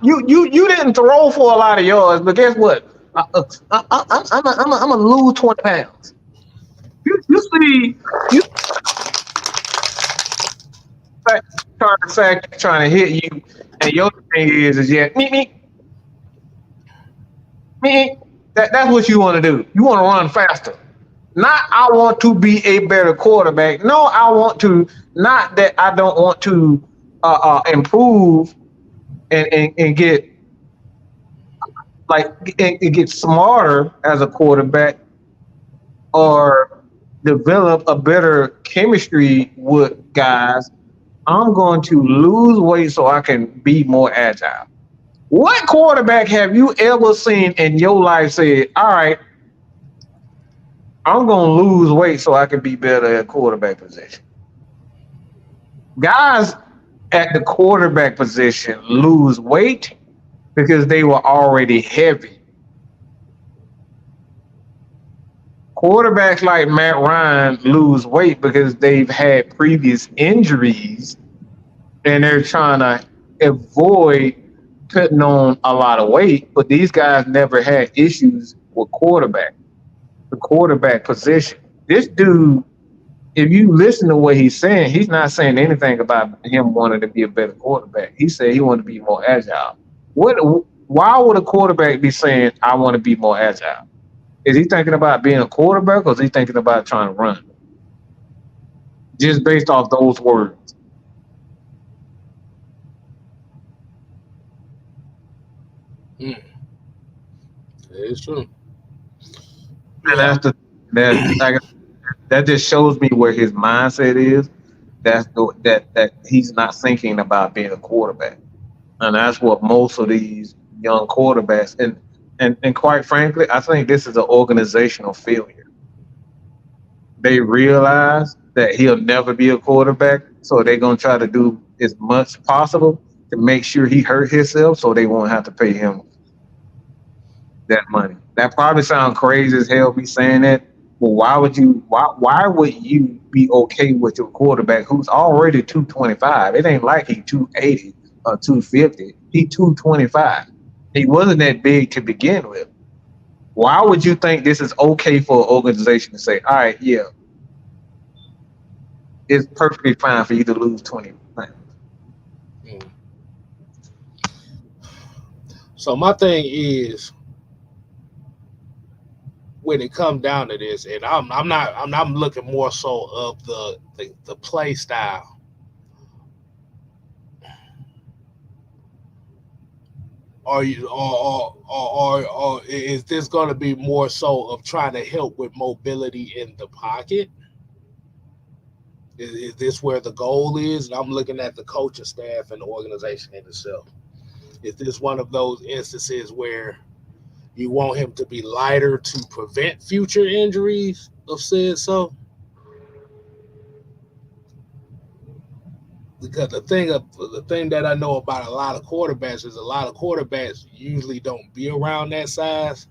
You didn't throw for a lot of yards, but guess what? I'm a lose 20 pounds. You see, you trying to hit you, and your thing is yeah, me. That's what you want to do. You want to run faster. Not I want to be a better quarterback. No, I want to. Not that I don't want to improve and get like and get smarter as a quarterback or develop a better chemistry with guys. I'm going to lose weight so I can be more agile. What quarterback have you ever seen in your life say, "All right, I'm gonna lose weight so I can be better at quarterback position"? Guys at the quarterback position lose weight because they were already heavy. Quarterbacks like Matt Ryan lose weight because they've had previous injuries and they're trying to avoid putting on a lot of weight. But these guys never had issues with the quarterback position. This dude, if you listen to what he's saying, he's not saying anything about him wanting to be a better quarterback. He said he wanted to be more agile. What? Why would a quarterback be saying, "I want to be more agile"? Is he thinking about being a quarterback, or is he thinking about trying to run? Just based off those words, Mm, it's true. and Yeah. that just shows me where his mindset is. That he's not thinking about being a quarterback, and that's what most of these young quarterbacks and quite frankly, I think this is an organizational failure. They realize that he'll never be a quarterback, so they're gonna try to do as much possible to make sure he hurt himself, so they won't have to pay him that money. That probably sounds crazy as hell me saying that, but why would you be okay with your quarterback who's already 225? It ain't like he 280 or 250. He 225. He wasn't that big to begin with. Why would you think this is okay for an organization to say, all right, yeah, it's perfectly fine for you to lose 20 pounds? Mm. So my thing is when it comes down to this, and I'm looking more so of the play style. Are you or is this going to be more so of trying to help with mobility in the pocket? Is this where the goal is? And I'm looking at the coaching staff and the organization in itself. Is this one of those instances where you want him to be lighter to prevent future injuries of said so? Because the thing that I know about a lot of quarterbacks is a lot of quarterbacks usually don't be around that size,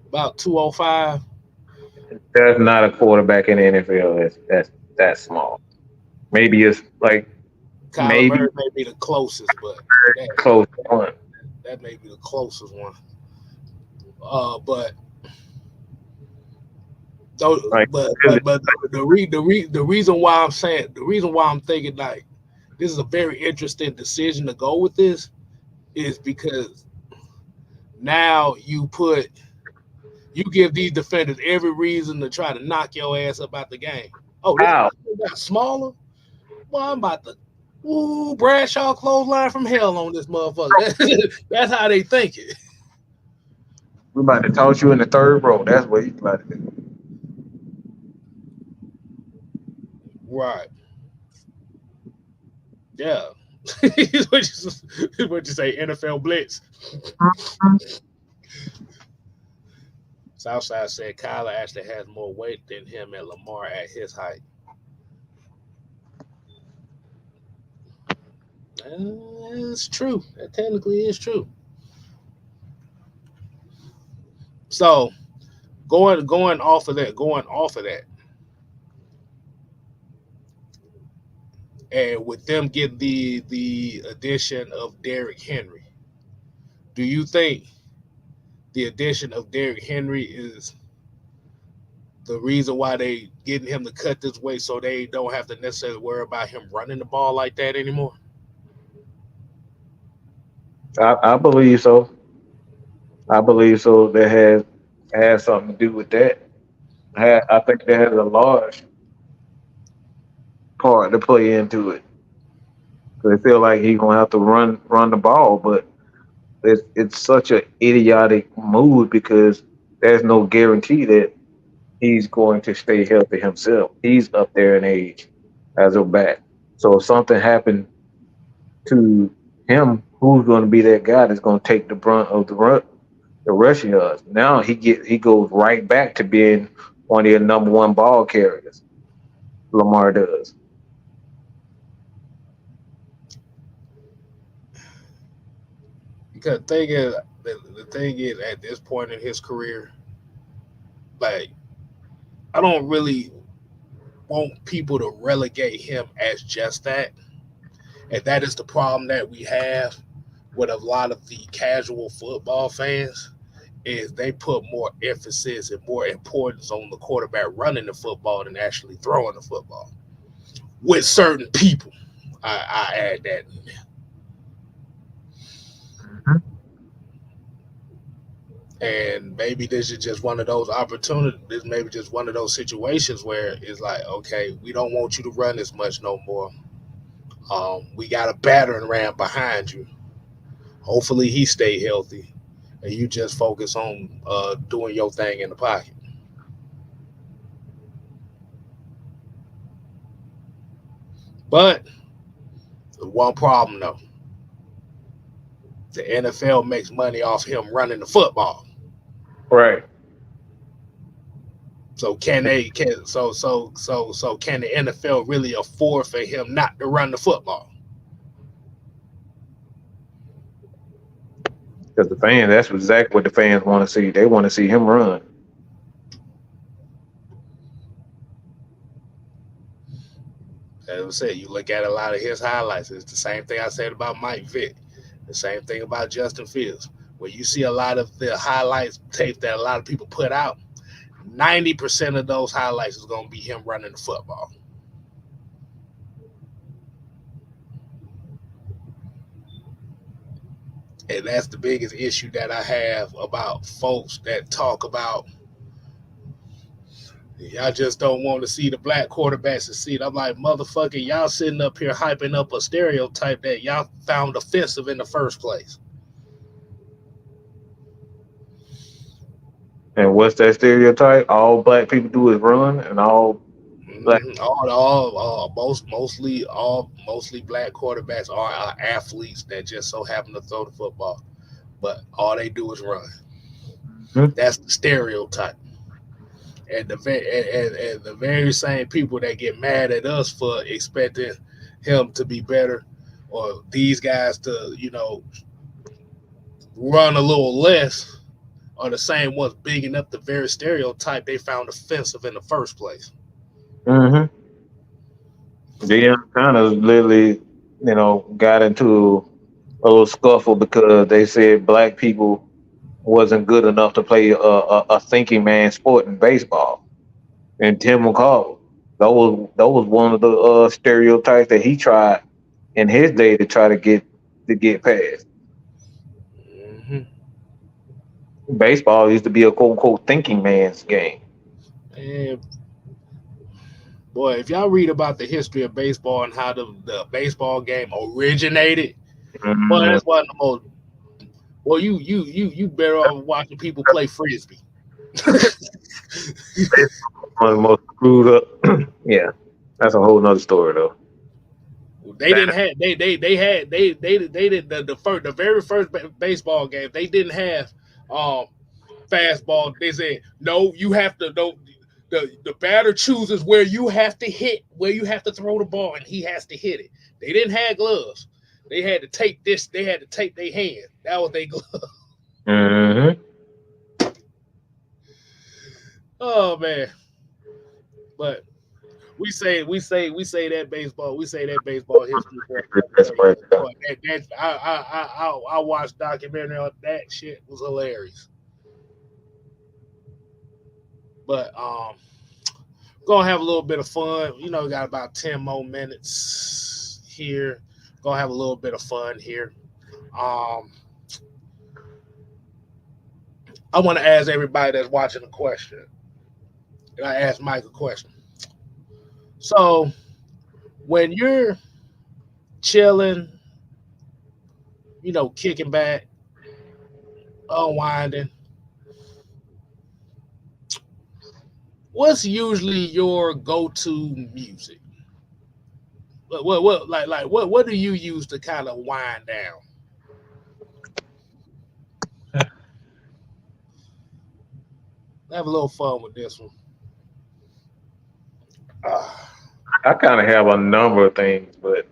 about 205. There's not a quarterback in the NFL that's that small. Maybe it's like Kyler maybe Murray may be the closest, but that close one. that may be the closest one. But Like but the reason why I'm saying the reason why I'm thinking like this is a very interesting decision to go with this is because now you give these defenders every reason to try to knock your ass up out the game. Oh, this how guy got smaller. Well, I'm about to Bradshaw clothesline from hell on this motherfucker. That's how they think it. we about to toss you in the third row. That's what he's about to do. Right. Yeah. What you say, NFL blitz. Southside said Kyler actually has more weight than him and Lamar at his height. It's true. That technically is true. So going off of that, and with them getting the addition of Derrick Henry, do you think the addition of Derrick Henry is the reason why they getting him to cut this weight so they don't have to necessarily worry about him running the ball like that anymore? I believe so. I believe so. That has something to do with that. I think that has a large part to play into it. They feel like he's gonna have to run the ball, but it's such an idiotic move because there's no guarantee that he's going to stay healthy himself. He's up there in age as a back. So if something happened to him who's going to be that guy that's going to take the brunt of the rushing yards? Now he goes right back to being one of your number one ball carriers. Lamar does. Because the thing is, at this point in his career, like I don't really want people to relegate him as just that, and that is the problem that we have with a lot of the casual football fans is they put more emphasis and more importance on the quarterback running the football than actually throwing the football. With certain people, I add that. Mhm. And maybe this is just one of those opportunities. This maybe just one of those situations where it's like, okay, we don't want you to run as much no more. We got a battering ram behind you. Hopefully he stay healthy, and you just focus on doing your thing in the pocket. But one problem though, the NFL makes money off him running the football. Right. So can they can so can the NFL really afford for him not to run the football? Because the fans, that's exactly what the fans want to see. They want to see him run. As I said, you look at a lot of his highlights. It's the same thing I said about Mike Vick. The same thing about Justin Fields. When you see a lot of the highlights tape that a lot of people put out, 90% of those highlights is going to be him running the football. And that's the biggest issue that I have about folks that talk about y'all just don't want to see the black quarterbacks succeed. I'm like, motherfucker, y'all sitting up here hyping up a stereotype that y'all found offensive in the first place. And what's that stereotype? All black people do is run, and all black. Mostly black quarterbacks are athletes that just so happen to throw the football, but all they do is run. Mhm. That's the stereotype. And the very same people that get mad at us for expecting him to be better or these guys to run a little less are the same ones bigging up the very stereotype they found offensive in the first place. Mhm. They kind of literally, got into a little scuffle because they said black people wasn't good enough to play a thinking man sport in baseball. And Tim McCall, that was one of the stereotypes that he tried in his day to try to get past. Mm-hmm. Baseball used to be a quote unquote thinking man's game. And boy, if y'all read about the history of baseball and how the baseball game originated, boy, Mhm. that's one of the most. Well, you better off watching people play frisbee. One of the most screwed up. Yeah, that's a whole nother story though. They didn't have they had they did the very first baseball game. They didn't have um fastball. They said no, you have to no. The batter chooses where you have to throw the ball, and he has to hit it. They didn't have gloves. They had to tape this. They had to tape their hand. That was their glove. Hmm. Oh man! But we say that baseball history for another That's day. right. Boy, I watched documentary on that shit was hilarious. But gonna have a little bit of fun. Got about 10 more minutes here. Gonna have a little bit of fun here. Um, I want to ask everybody that's watching a question. And I asked Mike a question. So when you're chilling, kicking back, unwinding, what's usually your go-to music? What do you use to kind of wind down? Have a little fun with this one. Ah, I kind of have a number of things, but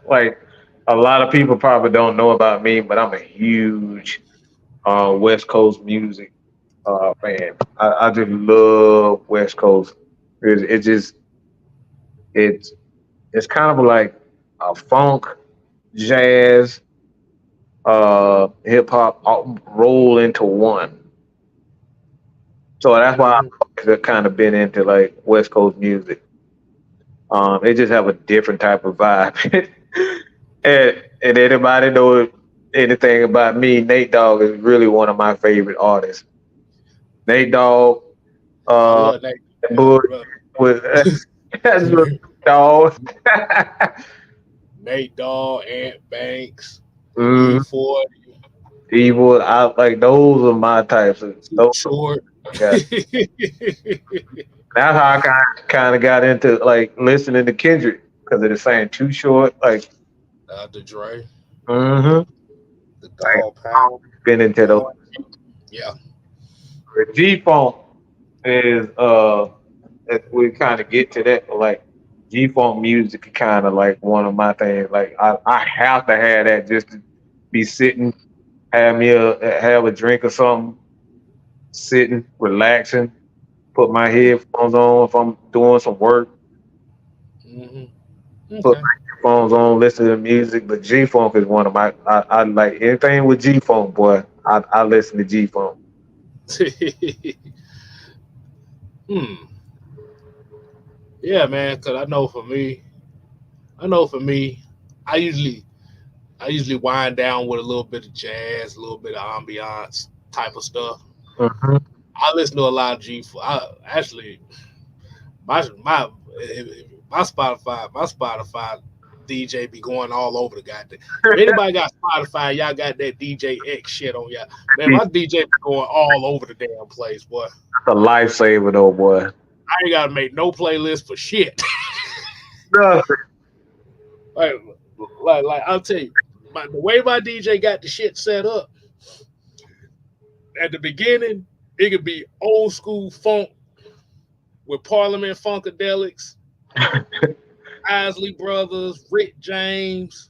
like a lot of people probably don't know about me, but I'm a huge West Coast music fan. I just love West Coast. It just it's it's kind of like funk, jazz, hip hop all roll into one. So that's why mhm. I've kind of been into like West Coast music. They just have a different type of vibe. And anybody know anything about me? Nate Dogg is really one of my favorite artists. Nate Dogg, I uh, love that. Bush with that's Nate Dogg. Nate Dogg, Ant Banks, mm, E40, Evil. I like those are my types. Too Those are Short. my guys. That's how I kind of got into like listening to Kendrick because of the saying too short. Like, The Dre, mm-hmm. the Like, Dog Pound, been into those. Warren. Yeah. G Funk is if we kind of get to that, but like G Funk music is kind of like one of my things. Like I have to have that just to be sitting, have a drink or something, sitting, relaxing, put my headphones on if I'm doing some work, Hmm. put Okay. my headphones on, listen to music. But G Funk is one of my I like anything with G Funk, boy. I listen to G Funk. Hmm. Yeah, man. Cause I know for me, I usually I usually wind down with a little bit of jazz, a little bit of ambiance type of stuff. Hmm. I listen to a lot of G. I actually my my Spotify DJ be going all over the goddamn. If anybody got Spotify, y'all got that DJ X shit on y'all. Man, my DJ be going all over the damn place, boy. A lifesaver though, boy. I ain't gotta make no playlist for shit. No. like, like I'll tell you, the way my DJ got the shit set up at the beginning, it could be old school funk with Parliament Funkadelics, Isley Brothers, Rick James.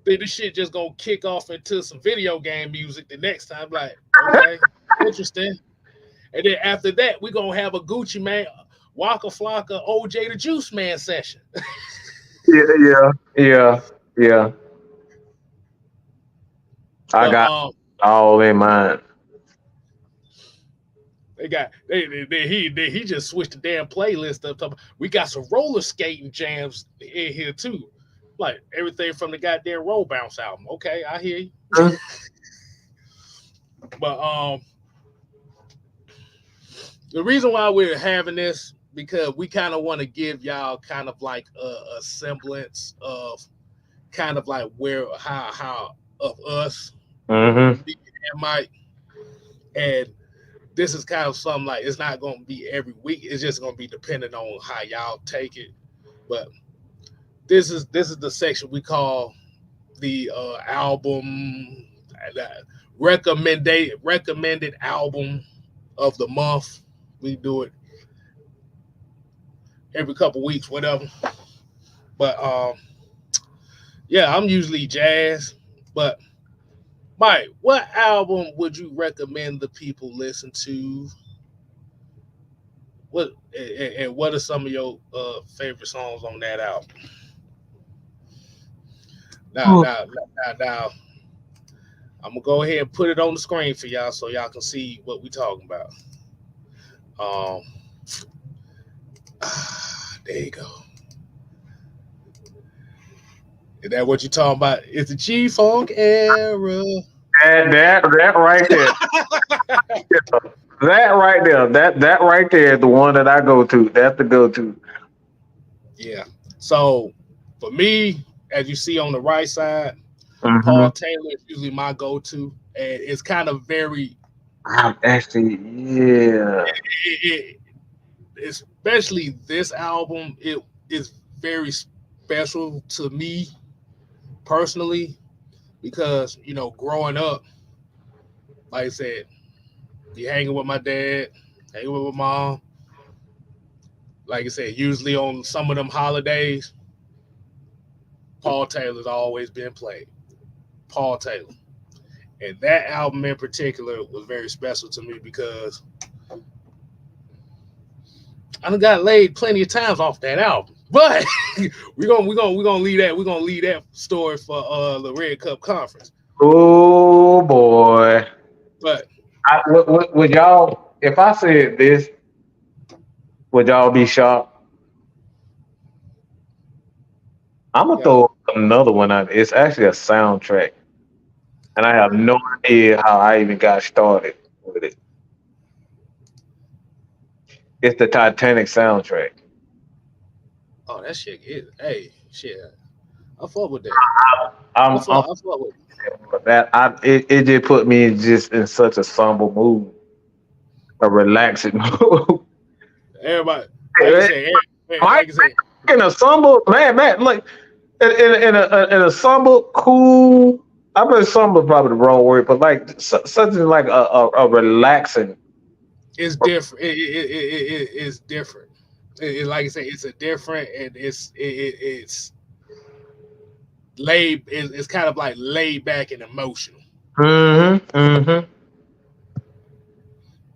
Then this shit just gonna kick off into some video game music the next time. Like, okay, interesting. And then after that, we gonna have a Gucci Man, Waka Flocka, OJ the Juice Man session. Yeah, yeah, yeah, yeah. I But got all in mind. he just switched the damn playlist up. We got some roller skating jams in here too. Like everything from the goddamn Roll Bounce album. Okay, I hear you. Mhm. But the reason why we're having this because we kind of want to give y'all kind of like a semblance of kind of like where how of us Mhm. me and Mike, and this is kind of something like it's not going to be every week. It's just going to be depending on how y'all take it. But this is the section we call the album uh, recommended album of the month. We do it every couple weeks, whatever. But yeah, I'm usually jazz. But Mike, what album would you recommend the people listen to? What and what are some of your favorite songs on that album? Now, Oh, now, now, I'm gonna go ahead and put it on the screen for y'all so y'all can see what we talking about. Um, there you go. Is that what you talking about? It's the G Funk era. that right there, that right there, that right there is the one that I go to. That's the go to. Yeah. So for me, as you see on the right side, Hmm. Paul Taylor is usually my go-to, and it's kind of very, I actually, yeah. especially this album. It is very special to me personally because growing up, like I said, be hanging with my dad, hanging with my mom. Like I said, usually on some of them holidays, Paul Taylor's always been played. Paul Taylor. And that album in particular was very special to me because I done got laid plenty of times off that album. But we're gonna leave that story for the Red Cup Conference. Oh boy. But Would y'all, if I said this, would y'all be shocked? I'm gonna yeah, throw another one out. It's actually a soundtrack, and I have no idea how I even got started with it. It's the Titanic soundtrack. oh that shit is hey shit. I fuck with that. I'm I fuck with that it just put me in such a somber mood, a relaxing mood. everybody. Like you said, Mike like you said, in a somber man, like in a somber, cool. I bet somber is probably the wrong word, but like something like a relaxing. it's different. It's different. Like I said, it's a different and it's laid. It's kind of like laid back and emotional. Mm-hmm.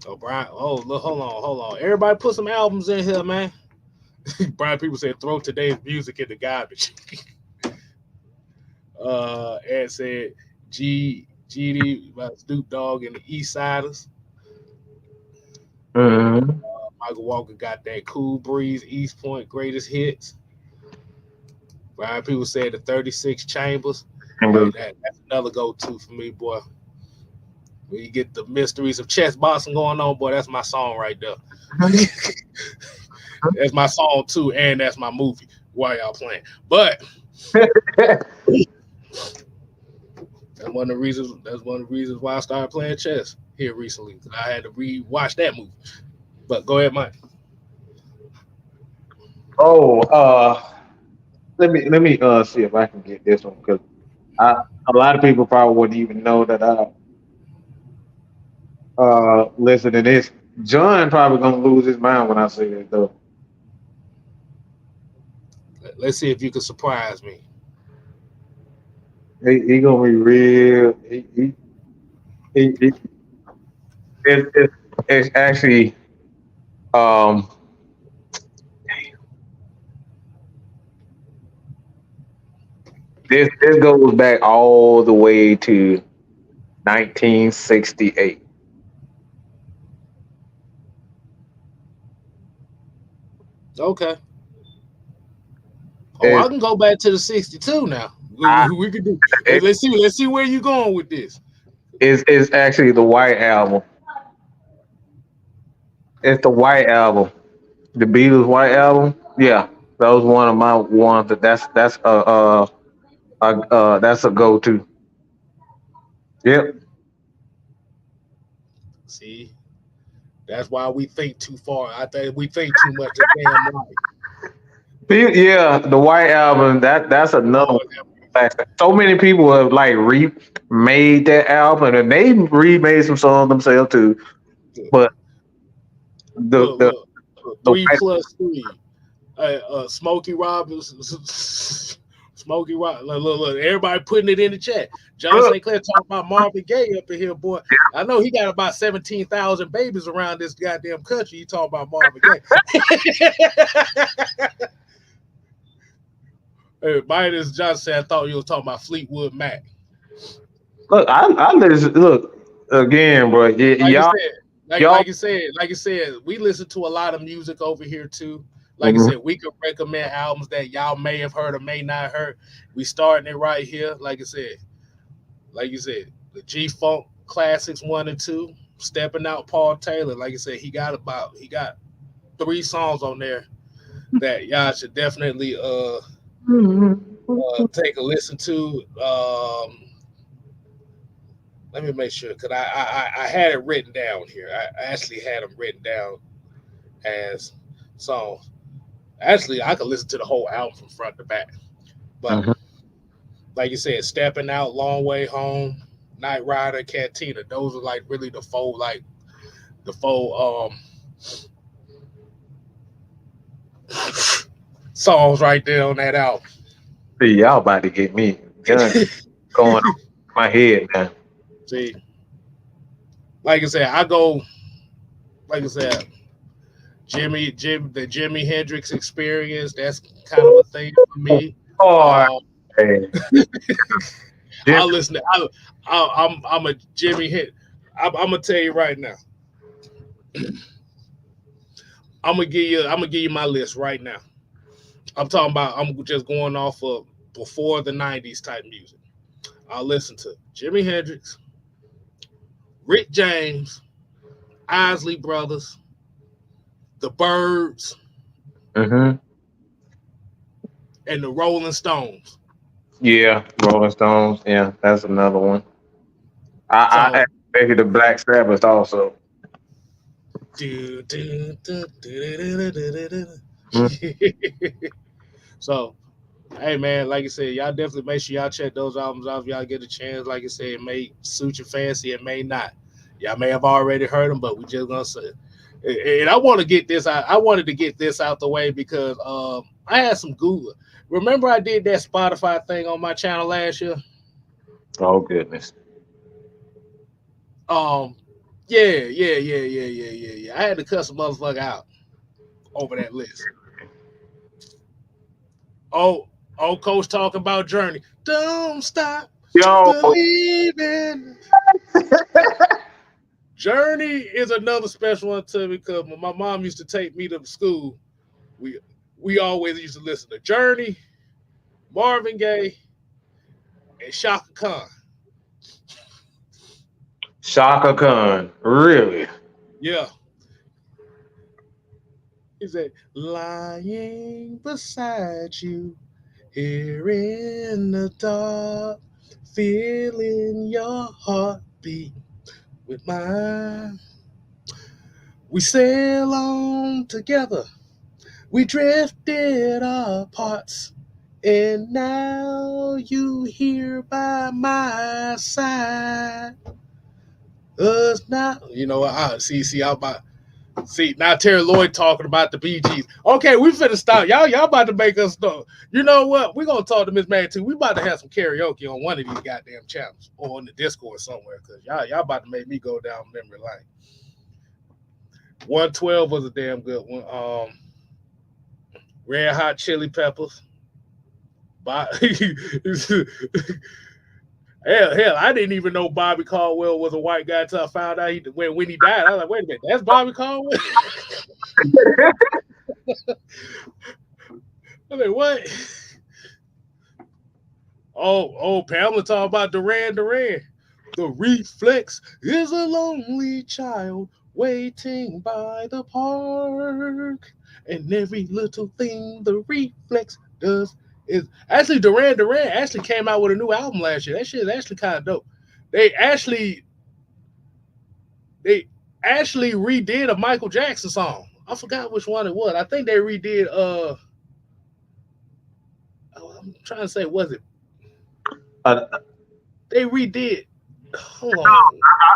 Oh, Brian. Oh, look, hold on. Everybody put some albums in here, man. Brian, people said throw today's music in the garbage. Ed said GD by Snoop Dogg and the East Siders. Mm-hmm. Michael Walker got that Cool Breeze East Point greatest hits. Brian, people said the 36 Chambers. Hey, that's another go-to for me, boy. When you get the mysteries of chess boxing going on, boy, that's my song right there. That's my song too, and that's my movie while y'all playing. But that's one of the reasons. That's one of the reasons why I started playing chess here recently. 'Cause I had to re-watch that movie. But go ahead, Mike. Oh, let me see if I can get this one because I a lot of people probably wouldn't even know that I listen to this. John probably gonna lose his mind when I say this though. Let's see if you can surprise me. He gonna be real. He it's actually um this goes back all the way to 1968. Okay. Oh, I It, can go back to the '62 now. I, We could do. it Let's see. Let's see where you going with this. is actually the White Album. It's the White Album, the Beatles White Album. Yeah, that was one of my ones. That's a go to. Yep. See, that's why we think too far. I think we think too much of damn life. Yeah, the White Album. That's another one. Lord have Classic. So many people have like remade that album, and they remade some songs themselves too. mercy. But the Look, the look. the Three White, plus three. Smokey Robinson. Smokey Rob. Look. Everybody putting it in the chat. John look, St. Clair talking about Marvin Gaye up in here, boy. I know he got about 17,000 babies around this goddamn country. You talking about Marvin Gaye? Hey, Biden Johnson said, I thought you was talking about Fleetwood Mac. look, I listen. Look again, bro. Like you Y'all, said, y'all. like you said, we listen to a lot of music over here too. Like I Mhm. said, we could recommend albums that y'all may have heard or may not heard. We starting it right here. Like you said, the G Funk Classics 1 and 2, Stepping Out Paul Taylor. Like I said, he got 3 songs on there that y'all should definitely take a listen to. Let me make sure because I had it written down here. I actually had them written down as songs. Actually, I could listen to the whole album from front to back. But Mhm. like you said, Stepping Out, Long Way Home, Night Rider, Cantina. Those are like really the four like the four songs right there on that album. See, y'all about to get me. John going on my head now. See, like I said, I go. Like I said, the Jimi Hendrix experience. That's kind of a thing for me. Oh, Uh, man. Jim, I listen. I'm a Jimmy hit. I'm gonna tell you right now. I'm gonna give you my list right now. I'm talking about. I'm just going off of before the '90s type music. I'll listen to Jimi Hendrix, Rick James, Isley Brothers, the Byrds, hmm and the Rolling Stones. Yeah, Rolling Stones. Yeah, that's another one. I So expected the Black Sabbath also. do, do, do, do, do, do, do, do, Mm. do. So hey man, like I said, y'all definitely make sure y'all check those albums out if y'all get a chance. Like I said, it may suit your fancy, it may not. Y'all may have already heard them, but we just gonna say. And I want to get this out. I wanted to get this out the way because I had some Google. Remember, I did that Spotify thing on my channel last year. Oh goodness. Um, yeah. I had to cuss a motherfucker out over that list. Oh, coach talking about Journey. Don't stop Yo, believing. Journey is another special one to me because when my mom used to take me to school, we we always used to listen to Journey, Marvin Gaye, and Shaka Khan. Shaka Khan. Really? Yeah. He said, lying beside you, here in the dark, feeling your heartbeat with mine. We sail on together. We drifted apart. And now you here by my side. Us now. You know what? See, I'm about. See, now Terry Lloyd talking about the BGs. Okay, we finna stop. Y'all about to make us know. You know what? We're gonna talk to Miss Man too. We about to have some karaoke on one of these goddamn channels or on the Discord somewhere. Cause y'all about to make me go down memory lane. 112 was a damn good one. Red Hot Chili Peppers. Hell, I didn't even know Bobby Caldwell was a white guy until I found out when he died. I was like, wait a minute, that's Bobby Caldwell? I mean, what? Pamela talking about Duran Duran. The reflex is a lonely child waiting by the park. And every little thing the reflex does is actually Duran actually came out with a new album last year. That shit is actually kind of dope. They actually they actually redid a Michael Jackson song. I forgot which one it was. I think they redid I'm trying to say was it I, they redid hold on.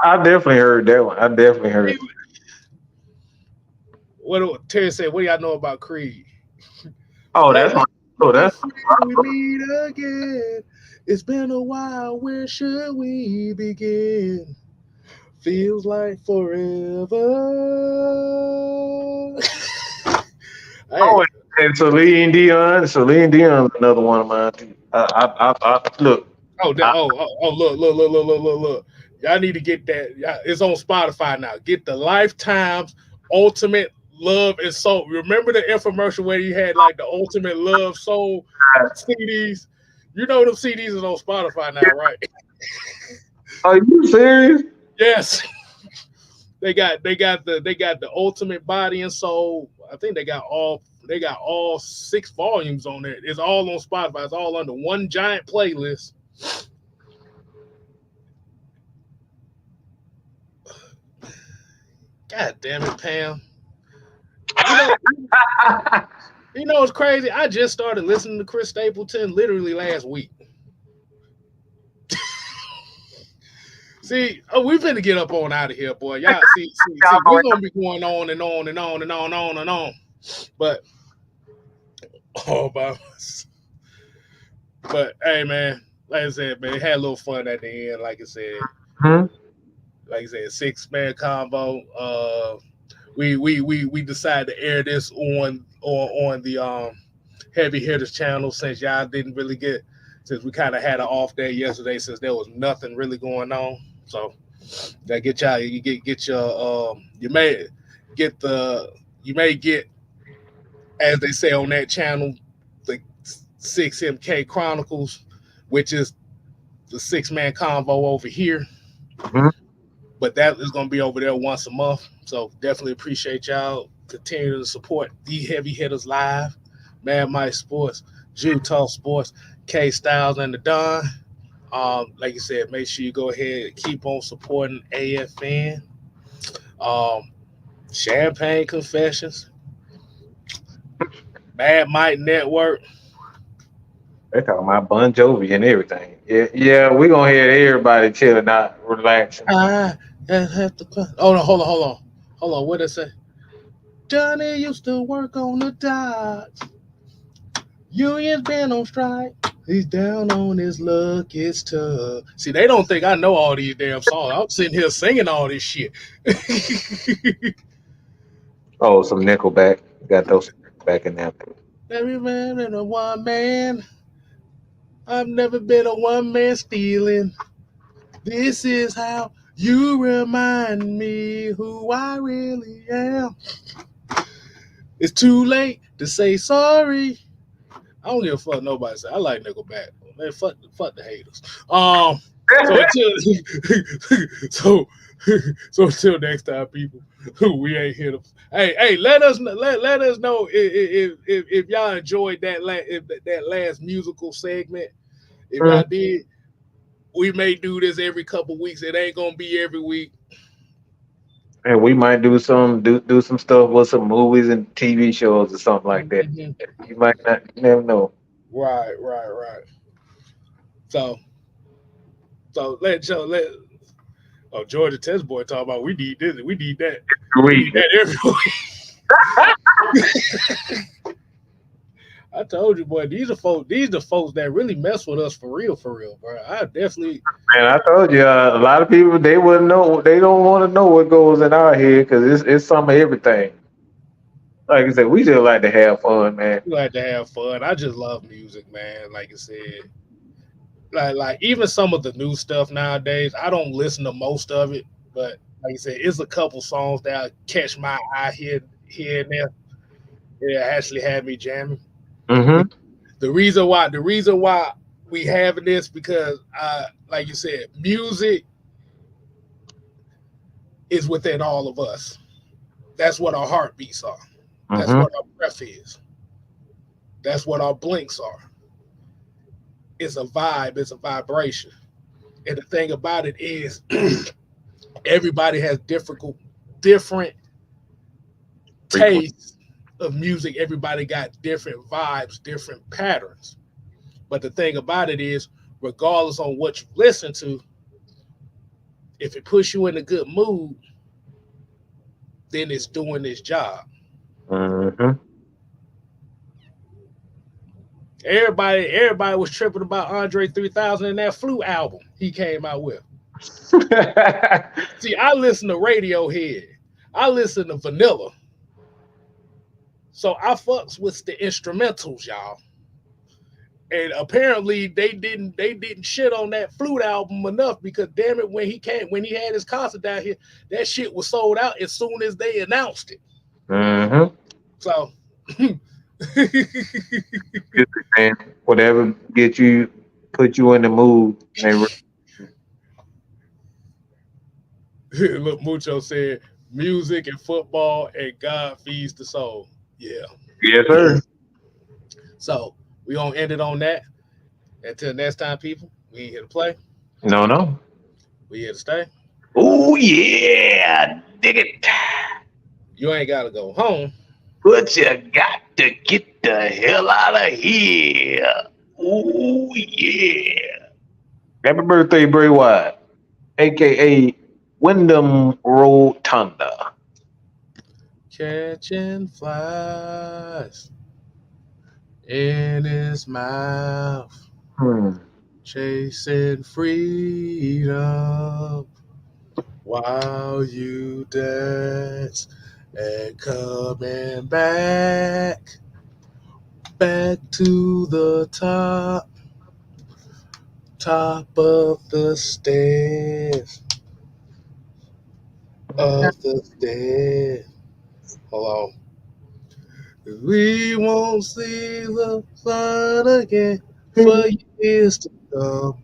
I definitely heard that one. I definitely heard. They, what Terry said, what do y'all know about Creed? Oh, Let that's my. me Oh, be that's. free, we meet again. It's been a while, where should we begin? Feels like forever. Hey, Oh, and Celine Dion's another one of mine too. Look. I, look. Y'all need to get that. It's on Spotify now. Get the Lifetime's Ultimate Love and Soul. Remember the infomercial where you had like the Ultimate Love Soul CDs? You know them CDs is on Spotify now, right? are you serious? Yes. They got the Ultimate Body and Soul. I think they got all 6 volumes on there. It's all on Spotify. It's all under one giant playlist. God damn it, Pam. You know, it's crazy. I just started listening to Chris Stapleton literally last week. See, we finna get up on out of here, boy. Y'all see, we're gonna be going on and on and on and on and on. But oh, but hey, man, like I said, man, had a little fun at the end. Hmm. Like I said, 6-man combo. We decided to air this on the heavy hitters channel since y'all didn't really get since we kind of had an off day yesterday since there was nothing really going on. So that get y'all you get your get the you may get as they say on that channel the 6MK Chronicles, which is the 6-man convo over here. Hmm. But that is going to be over there once a month. So definitely appreciate y'all continuing to support the heavy hitters live, Mad Mike Sports, Jew Talk Sports, K Styles and the Don. Like you said, make sure you go ahead and keep on supporting AFN. Um, Champagne Confessions, Mad Mike Network. They talking about Bon Jovi and everything. Yeah, yeah, we gonna hear everybody chilling out, relaxing. I have to. Oh no, hold on. What did I say? Johnny used to work on the docks. Union's been on strike. He's down on his luck. It's tough. See, they don't think I know all these damn songs. I'm sitting here singing all this shit. Oh, some Nickelback. Got those back in there. Every man and a one man. I've never been a one man stealing. This is how you remind me who I really am. It's too late to say sorry. I don't give a fuck nobody say. I like Nickelback. Man, fuck the haters. So until so so until next time, people, we ain't here to. Hey, let us know if y'all enjoyed that last musical segment. If y'all did, we may do this every couple weeks. It ain't gonna be every week. And we might do some stuff with some movies and TV shows or something like that. Mhm. You might not, you never know. Right. So let oh Georgia Test boy talk about we need this, we need that, we We need that every week. I told you, boy, these the folks that really mess with us for real, bro. I definitely and I told you, a lot of people they wouldn't know. They don't want to know what goes in our head because it's some of everything. Like I said, we just like to have fun, man. like to have fun. I just love music, man. Like I said, like even some of the new stuff nowadays, I don't listen to most of it, but like I said, it's a couple songs that catch my eye here and there. It actually had me jamming. Hmm. The reason why we having this because like you said, music is within all of us. That's what our heartbeats are. That's Hmm. what our breath is. That's what our blinks are. It's a vibe, it's a vibration. And the thing about it is everybody has different Frequency. tastes of music. Everybody got different vibes, different patterns. But the thing about it is, regardless on what you listen to, if it puts you in a good mood, then it's doing its job. Hmm. Everybody was tripping about Andre 3000 and that Flu album he came out with. See, I listen to Radiohead. I listen to Vanilla. So I fucks with the instrumentals, y'all. And apparently they didn't shit on that Flute album enough because damn it, when he had his concert down here, that shit was sold out as soon as they announced it. Hmm. So Man, whatever put you in the mood. look, Mucho said music and football and God feeds the soul. Yeah. Yes, sir. So we gonna end it on that. Until next time, people, we ain't here to play. No, no. We here to stay. Oh yeah, dig it. You ain't gotta go home. But you got to get the hell out of here. Oh yeah. Happy birthday, Bray Wyatt. aka Wyndham Rotunda. Catching flies in his mouth, Hmm. chasing freedom while you dance and coming back to the top of the stairs, of the stairs. Hold on. We won't see the sun again for years to come.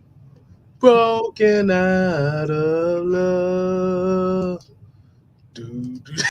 Broken out of love. Do, do.